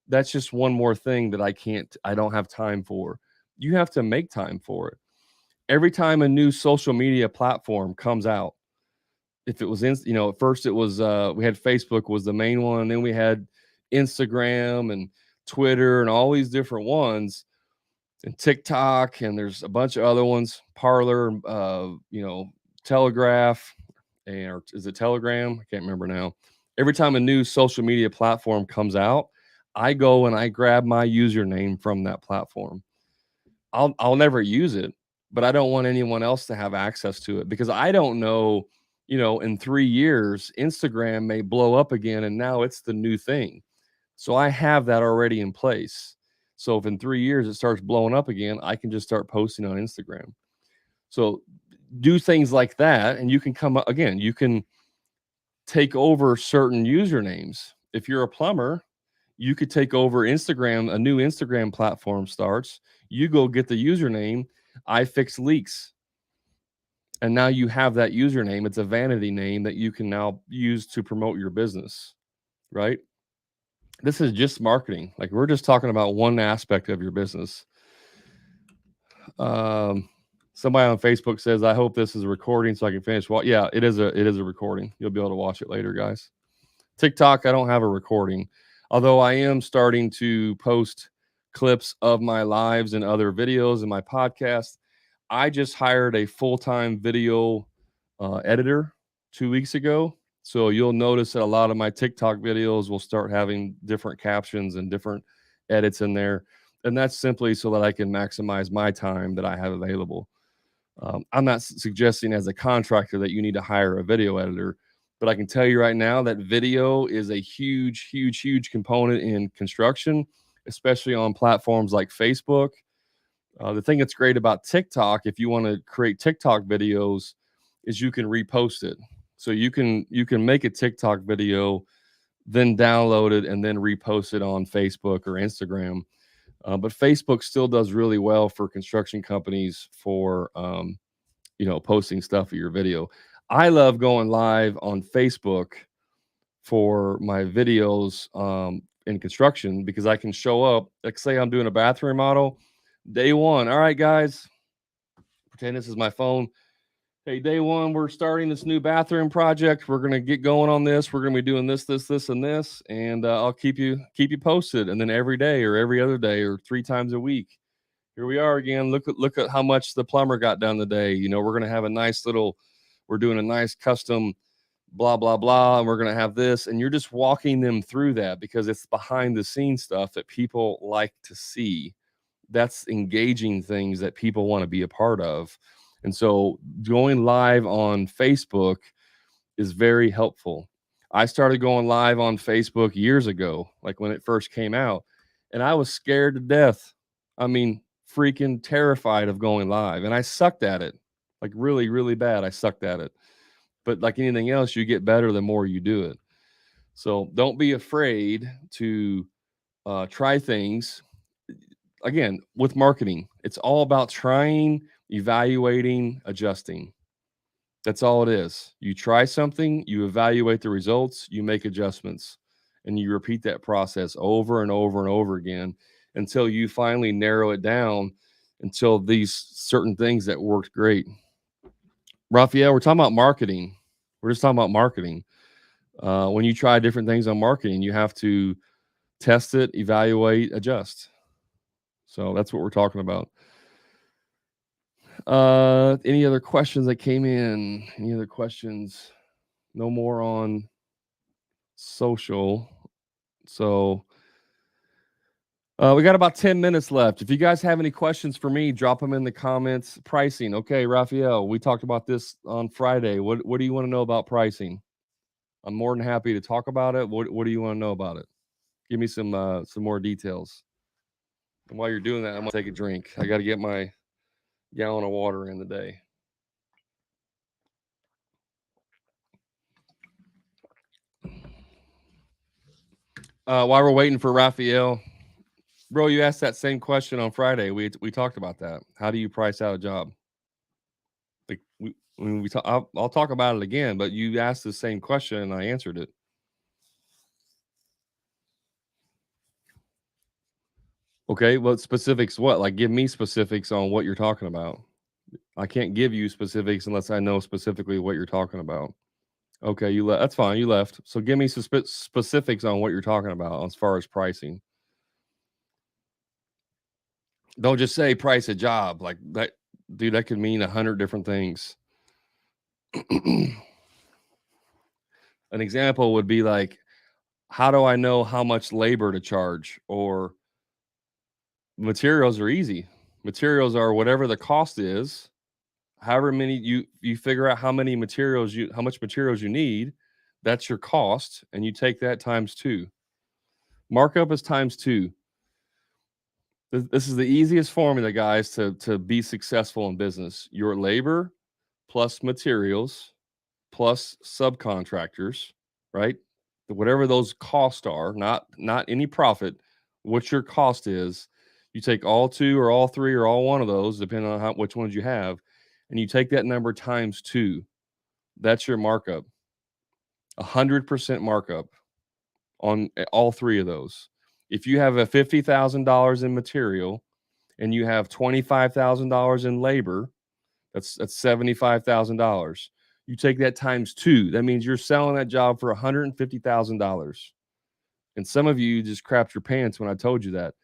that's just one more thing that I don't have time for. You have to make time for it. Every time a new social media platform comes out, if it was at first it was we had Facebook was the main one, and then we had Instagram and Twitter and all these different ones, and TikTok, and there's a bunch of other ones, Parlor, Telegraph, or is it Telegram? I can't remember now. Every time a new social media platform comes out, I go and I grab my username from that platform. I'll never use it, but I don't want anyone else to have access to it, because I don't know, in 3 years, Instagram may blow up again and now it's the new thing. So I have that already in place. So if in 3 years it starts blowing up again, I can just start posting on Instagram. So do things like that, and you can come up again, you can take over certain usernames. If you're a plumber, you could take over Instagram. A new Instagram platform starts. You go get the username, I fix leaks. And now you have that username. It's a vanity name that you can now use to promote your business, right? This is just marketing. Like, we're just talking about one aspect of your business. Somebody on Facebook says, I hope this is a recording so I can finish. Well, yeah, it is a recording. You'll be able to watch it later, guys. TikTok, I don't have a recording, although I am starting to post clips of my lives and other videos in my podcast. I just hired a full-time video editor 2 weeks ago. So you'll notice that a lot of my TikTok videos will start having different captions and different edits in there. And that's simply so that I can maximize my time that I have available. I'm not suggesting as a contractor that you need to hire a video editor, but I can tell you right now that video is a huge, huge, huge component in construction, especially on platforms like Facebook. The thing that's great about TikTok, if you want to create TikTok videos, is you can repost it. So you can make a TikTok video, then download it, and then repost it on Facebook or Instagram. But Facebook still does really well for construction companies for posting stuff of your video. I love going live on Facebook for my videos in construction, because I can show up, like, say I'm doing a bathroom remodel, day one. All right, guys, pretend this is my phone. Hey, day one, we're starting this new bathroom project. We're going to get going on this. We're going to be doing this, this, this, and this, and I'll keep you posted. And then every day or every other day or 3 times a week, here we are again. Look at how much the plumber got done today. We're going to have we're doing a nice custom blah, blah, blah. And we're going to have this. And you're just walking them through that, because it's behind the scenes stuff that people like to see. That's engaging things that people want to be a part of. And so going live on Facebook is very helpful. I started going live on Facebook years ago, like when it first came out, and I was scared to death. I mean, freaking terrified of going live. And I sucked at it, like really, really bad. I sucked at it. But like anything else, you get better the more you do it. So don't be afraid to try things. Again, with marketing, it's all about trying, evaluating, adjusting. That's all it is. You try something, you evaluate the results, you make adjustments, and you repeat that process over and over and over again until you finally narrow it down until these certain things that worked great. Raphael, we're talking about marketing. We're just talking about marketing. When you try different things on marketing, you have to test it, evaluate, adjust. So that's what we're talking about. Any other questions that came in? Any other questions? No more on social. So we got about 10 minutes left. If you guys have any questions for me, drop them in the comments. Pricing. Okay, Raphael, we talked about this on Friday. What do you want to know about pricing? I'm more than happy to talk about it. What do you want to know about it? Give me some more details. And while you're doing that, I'm gonna take a drink. I got to get my gallon of water in the day. While we're waiting for Raphael, bro, you asked that same question on Friday. We talked about that. How do you price out a job? Like I'll talk about it again, but you asked the same question and I answered it. Okay, well, specifics what? Like, give me specifics on what you're talking about. I can't give you specifics unless I know specifically what you're talking about. Okay, you left. That's fine. You left. So give me some specifics on what you're talking about as far as pricing. Don't just say price a job like that, dude. That could mean 100 different things. An example would be like, how do I know how much labor to charge? Or materials are easy. Materials are whatever the cost is. However many you figure out how much materials you need. That's your cost, and you take that times 2. Markup is times 2. This is the easiest formula, guys, to be successful in business. Your labor plus materials plus subcontractors, right? Whatever those costs are, not any profit, what your cost is. You take all 2 or all 3 or all one of those, depending on which ones you have, and you take that number times 2. That's your markup. 100% markup on all 3 of those. If you have a $50,000 in material and you have $25,000 in labor, that's $75,000. You take that times 2. That means you're selling that job for $150,000. And some of you just crapped your pants when I told you that.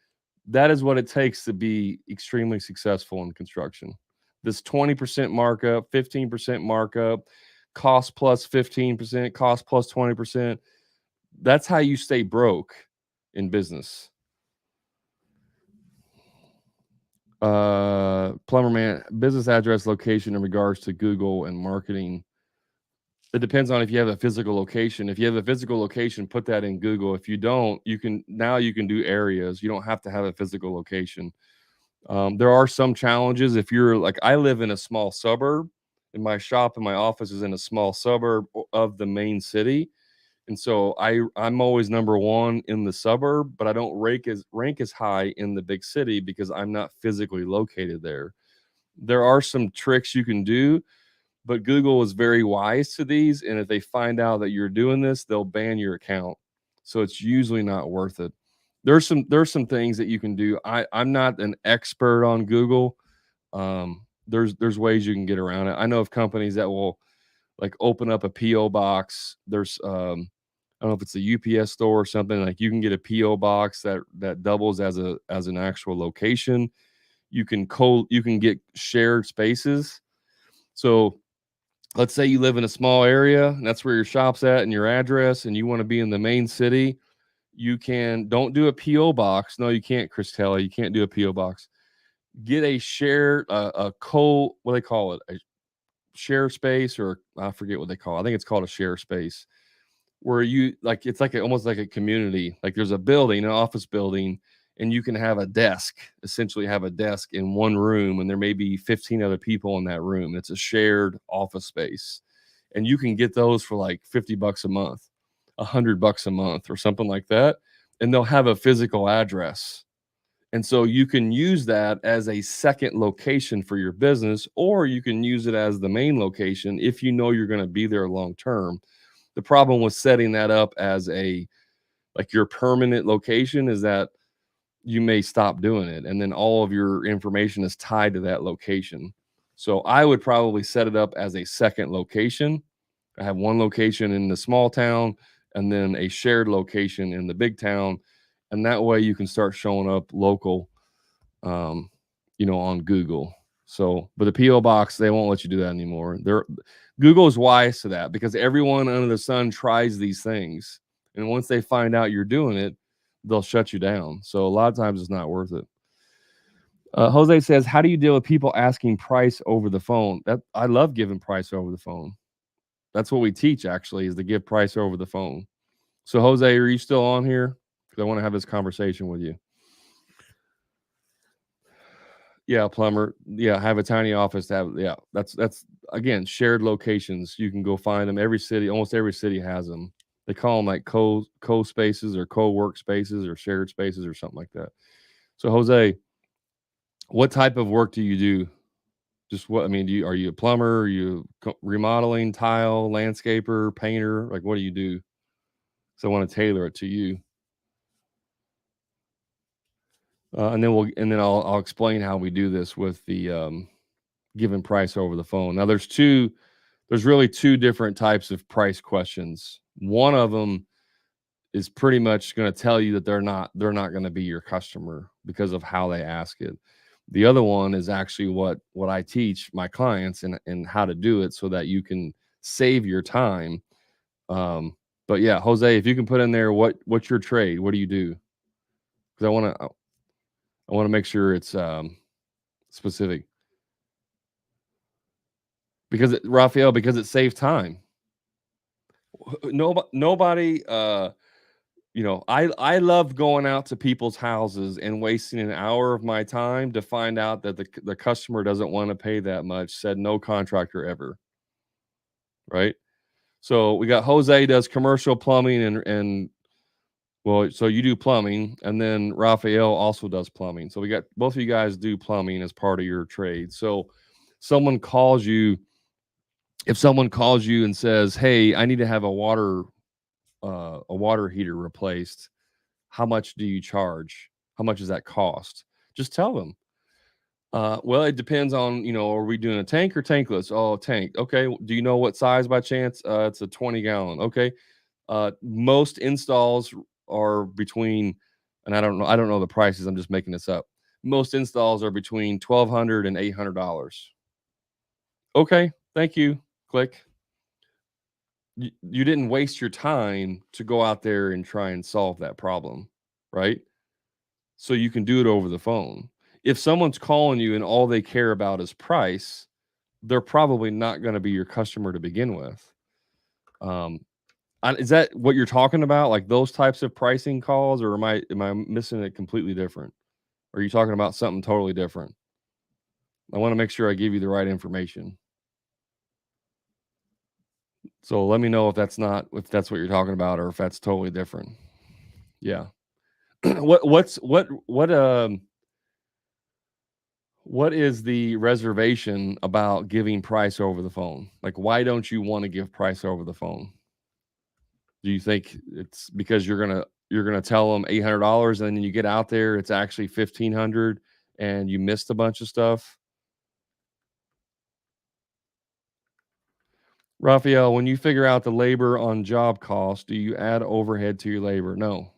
That is what it takes to be extremely successful in construction. This 20% markup, 15% markup, cost plus 15%, cost plus 20%. That's how you stay broke in business. Plumber man, business address location in regards to Google and marketing. It depends on if you have a physical location. If you have a physical location, put that in Google. If you don't, you can do areas. You don't have to have a physical location. There are some challenges if you're like, I live in a small suburb, and my shop and my office is in a small suburb of the main city. And so I'm always number 1 in the suburb, but I don't rank as high in the big city because I'm not physically located there. There are some tricks you can do, but Google is very wise to these, and if they find out that you're doing this, they'll ban your account. So it's usually not worth it. There's some things that you can do. I'm not an expert on Google. There's ways you can get around it. I know of companies that will like open up a PO box. There's I don't know if it's a UPS store or something, like you can get a PO box that doubles as an actual location. You can get shared spaces. So let's say you live in a small area and that's where your shop's at and your address, and you want to be in the main city. Don't do a PO box. No, you can't, Christella. You can't do a PO box. Get a shared what do they call it? A share space, or I forget what they call it. I think it's called a share space, where you like it's like almost like a community. Like there's a building, an office building, and you can have a desk, essentially have a desk in one room, and there may be 15 other people in that room. It's a shared office space, and you can get those for like $50 a month, $100 a month, or something like that, and they'll have a physical address. And so you can use that as a second location for your business, or you can use it as the main location if you know you're going to be there long term. The problem with setting that up as your permanent location is that you may stop doing it, and then all of your information is tied to that location. So I would probably set it up as a second location, I have one location in the small town and then a shared location in the big town. And that way you can start showing up local, um, on Google. So, but the PO box, they won't let you do that anymore. Google is wise to that because everyone under the sun tries these things, and once they find out you're doing it, they'll shut you down. So a lot of times it's not worth it. Jose says, "How do you deal with people asking price over the phone?" That I love giving price over the phone. That's what we teach actually, is to give price over the phone. So Jose, are you still on here? Because I want to have this conversation with you. Yeah, plumber. Yeah, have a tiny office to have. Yeah, that's again shared locations. You can go find them. Every city, almost every city has them. They call them like co spaces or co work spaces or shared spaces or something like that. So Jose, what type of work do you do? Just what I mean, are you a plumber? Are you remodeling, tile, landscaper, painter? Like what do you do? So I want to tailor it to you. And then I'll explain how we do this with the given price over the phone. Now there's really two different types of price questions. One of them is pretty much going to tell you that they're not going to be your customer because of how they ask it. The other one is actually what I teach my clients and how to do it so that you can save your time. But yeah, Jose, if you can put in there what's your trade? What do you do? Because I want to make sure it's specific. Raphael, because it saves time. Nobody I love going out to people's houses and wasting an hour of my time to find out that the customer doesn't want to pay that much, said no contractor ever, right? So we got Jose does commercial plumbing and well, so you do plumbing, and then Raphael also does plumbing. So we got both of you guys do plumbing as part of your trade. So someone calls you if someone calls you and says, "Hey, I need to have a water heater replaced. How much do you charge? How much does that cost?" Just tell them. Well, it depends on, are we doing a tank or tankless? Oh, tank. Okay. Do you know what size by chance? It's a 20-gallon. Okay. Most installs are between, and I don't know the prices. I'm just making this up. Most installs are between $1,200 and $800. Okay. Thank you. Click. You didn't waste your time to go out there and try and solve that problem, right? So you can do it over the phone. If someone's calling you and all they care about is price, they're probably not going to be your customer to begin with. Um, is that what you're talking about? Like those types of pricing calls, or am I missing it completely different? Or are you talking about something totally different? I want to make sure I give you the right information. So let me know if that's what you're talking about, or if that's totally different. Yeah. What is the reservation about giving price over the phone? Like, why don't you want to give price over the phone? Do you think it's because you're gonna tell them $800 and then you get out there, it's actually 1,500 and you missed a bunch of stuff? Raphael, when you figure out the labor on job cost, do you add overhead to your labor? No,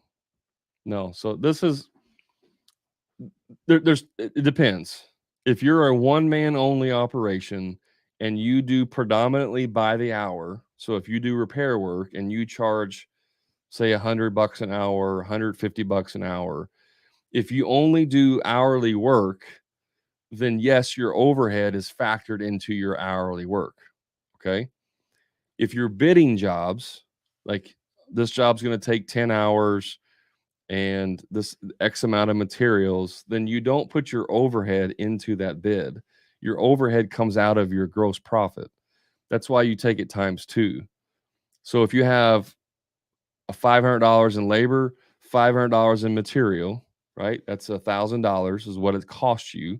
no. So this is it depends. If you're a one man only operation and you do predominantly by the hour, so if you do repair work and you charge say $100 an hour, $150 an hour, if you only do hourly work, then yes, your overhead is factored into your hourly work. Okay. If you're bidding jobs, like this job's going to take 10 hours and this X amount of materials, then you don't put your overhead into that bid. Your overhead comes out of your gross profit. That's why you take it times two. So if you have a $500 in labor, $500 in material, right? That's $1,000 is what it costs you.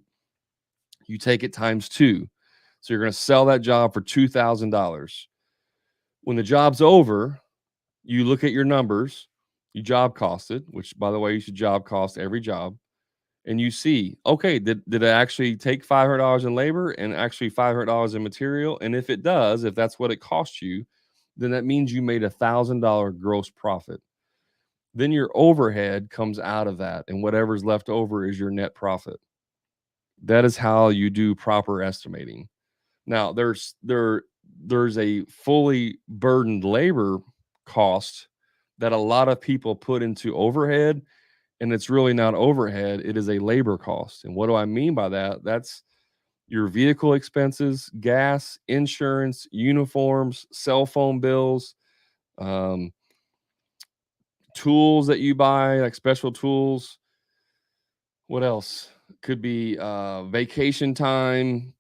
You take it times two. So you're going to sell that job for $2,000. When the job's over, you look at your numbers, you job costed, which by the way, you should job cost every job, and you see, okay, did it actually take $500 in labor and actually $500 in material? And if it does, if that's what it costs you, then that means you made $1,000 gross profit. Then your overhead comes out of that, and whatever's left over is your net profit. That is how you do proper estimating. Now, there's a fully burdened labor cost that a lot of people put into overhead, and it's really not overhead, it is a labor cost. And what do I mean by that? That's your vehicle expenses, gas, insurance, uniforms, cell phone bills, um, tools that you buy, like special tools. What else? Could be vacation time,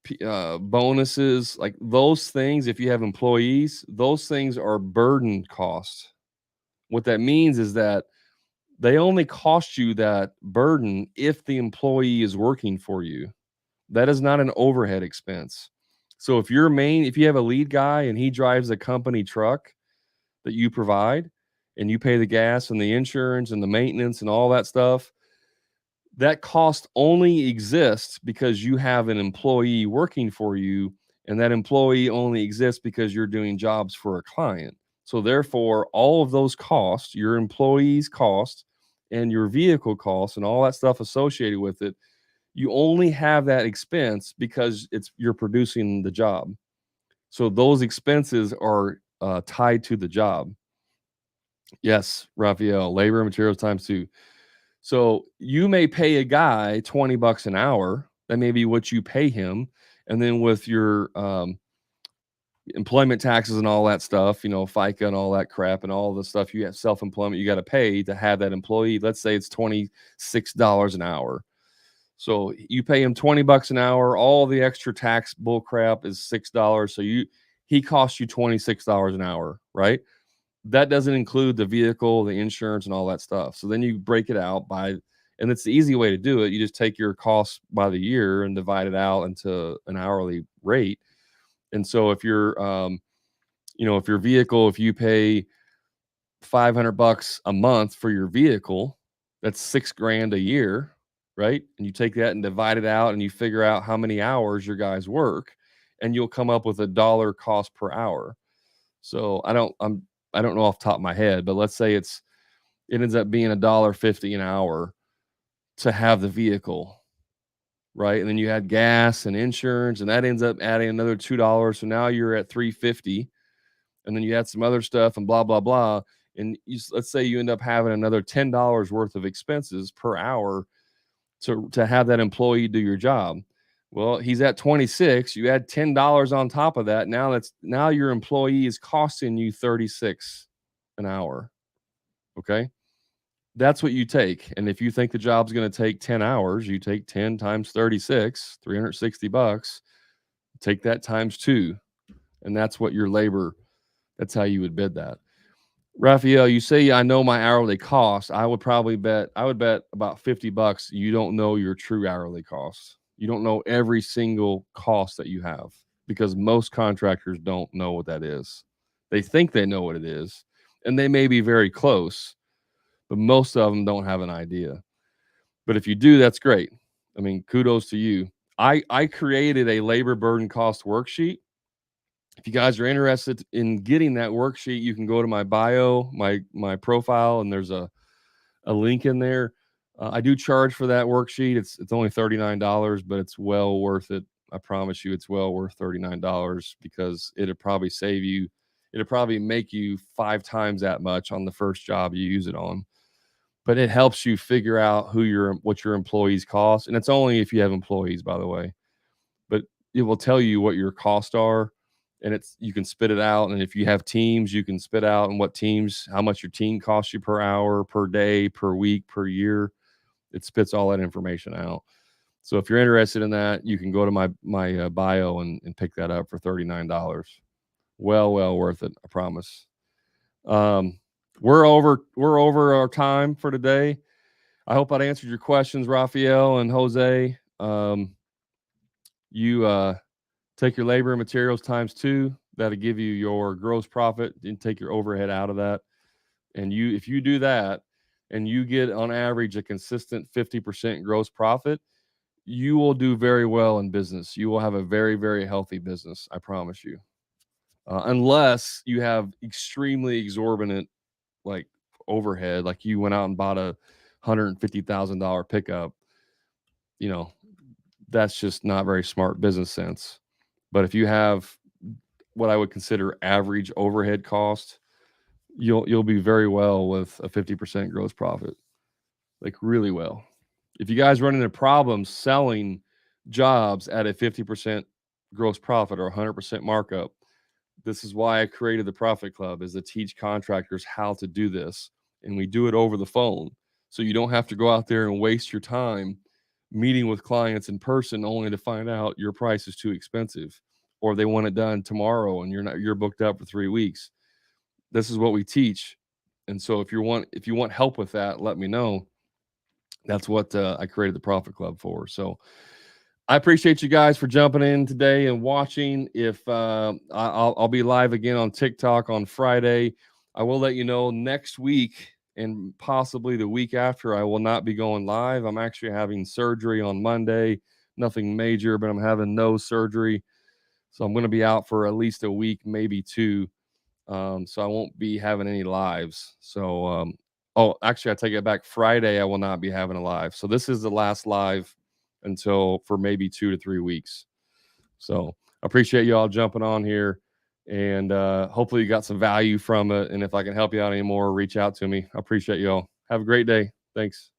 bonuses, like those things. If you have employees, those things are burden costs. What that means is that they only cost you that burden if the employee is working for you. That is not an overhead expense. So if you have a lead guy and he drives a company truck that you provide and you pay the gas and the insurance and the maintenance and all that stuff, that cost only exists because you have an employee working for you, and that employee only exists because you're doing jobs for a client. So therefore, all of those costs, your employees' costs and your vehicle costs and all that stuff associated with it, you only have that expense because you're producing the job. So those expenses are tied to the job. Yes, Raphael, labor and materials times two. So you may pay a guy $20 an hour. That may be what you pay him. And then with your employment taxes and all that stuff, FICA and all that crap and all the stuff you have self-employment you got to pay to have that employee. Let's say it's $26 an hour. So you pay him $20 an hour. All the extra tax bull crap is $6. So he costs you $26 an hour, right? That doesn't include the vehicle, the insurance, and all that stuff. So then you break it out and it's the easy way to do it. You just take your costs by the year and divide it out into an hourly rate. And so if if your vehicle, if you pay $500 a month for your vehicle, that's $6,000 a year, right? And you take that and divide it out and you figure out how many hours your guys work, and you'll come up with $1 cost per hour. So I don't know off the top of my head, but let's say it ends up being $1.50 an hour to have the vehicle, right? And then you had gas and insurance, and that ends up adding another $2. So now you're at $3.50, and then you add some other stuff and blah blah blah. And let's say you end up having another $10 worth of expenses per hour to have that employee do your job. Well, he's at 26. You add $10 on top of that. Now your employee is costing you 36 an hour. Okay. That's what you take. And if you think the job's going to take 10 hours, you take 10 times 36, $360. Take that times 2. And that's what your labor, that's how you would bid that. Raphael, you say I know my hourly cost. I would bet about $50 you don't know your true hourly cost. You don't know every single cost that you have, because most contractors don't know what that is. They think they know what it is, and they may be very close, but most of them don't have an idea. But if you do, that's great. I mean, kudos to you. I created a labor burden cost worksheet. If you guys are interested in getting that worksheet, you can go to my bio, my profile, and there's a link in there. I do charge for that worksheet. It's only $39, but it's well worth it. I promise you, it's well worth $39, because it'll probably make you 5 times that much on the first job you use it on. But it helps you figure out what your employees cost, and it's only if you have employees, by the way. But it will tell you what your costs are, and you can spit it out. And if you have teams, you can spit out and how much your team costs you per hour, per day, per week, per year. It spits all that information out. So if you're interested in that, you can go to my bio and pick that up for $39. Well worth it, I promise. We're over our time for today. I hope I answered your questions, Raphael and Jose. You take your labor and materials times 2. That'll give you your gross profit, and take your overhead out of that. And if you do that and you get on average a consistent 50% gross profit, you will do very well in business. You will have a very, very healthy business. I promise you. unless you have extremely exorbitant like overhead, like you went out and bought a $150,000 pickup. You know, that's just not very smart business sense. But if you have what I would consider average overhead cost, you'll be very well with a 50% gross profit, like really well. If you guys run into problems selling jobs at a 50% gross profit or 100% markup, this is why I created the Profit Club, is to teach contractors how to do this. And we do it over the phone. So you don't have to go out there and waste your time meeting with clients in person only to find out your price is too expensive or they want it done tomorrow and you're booked up for 3 weeks. This is what we teach. And so if you want help with that, let me know. That's what I created the Profit Club for. So I appreciate you guys for jumping in today and watching. If I'll be live again on TikTok on Friday. I will let you know next week and possibly the week after I will not be going live. I'm actually having surgery on Monday. Nothing major, but I'm having nose surgery. So I'm going to be out for at least a week, maybe two. So I won't be having any lives. So oh, actually I take it back. Friday I will not be having a live. So this is the last live until for maybe 2 to 3 weeks. So I appreciate you all jumping on here, and hopefully you got some value from it. And if I can help you out anymore, reach out to me. I appreciate you all. Have a great day. Thanks.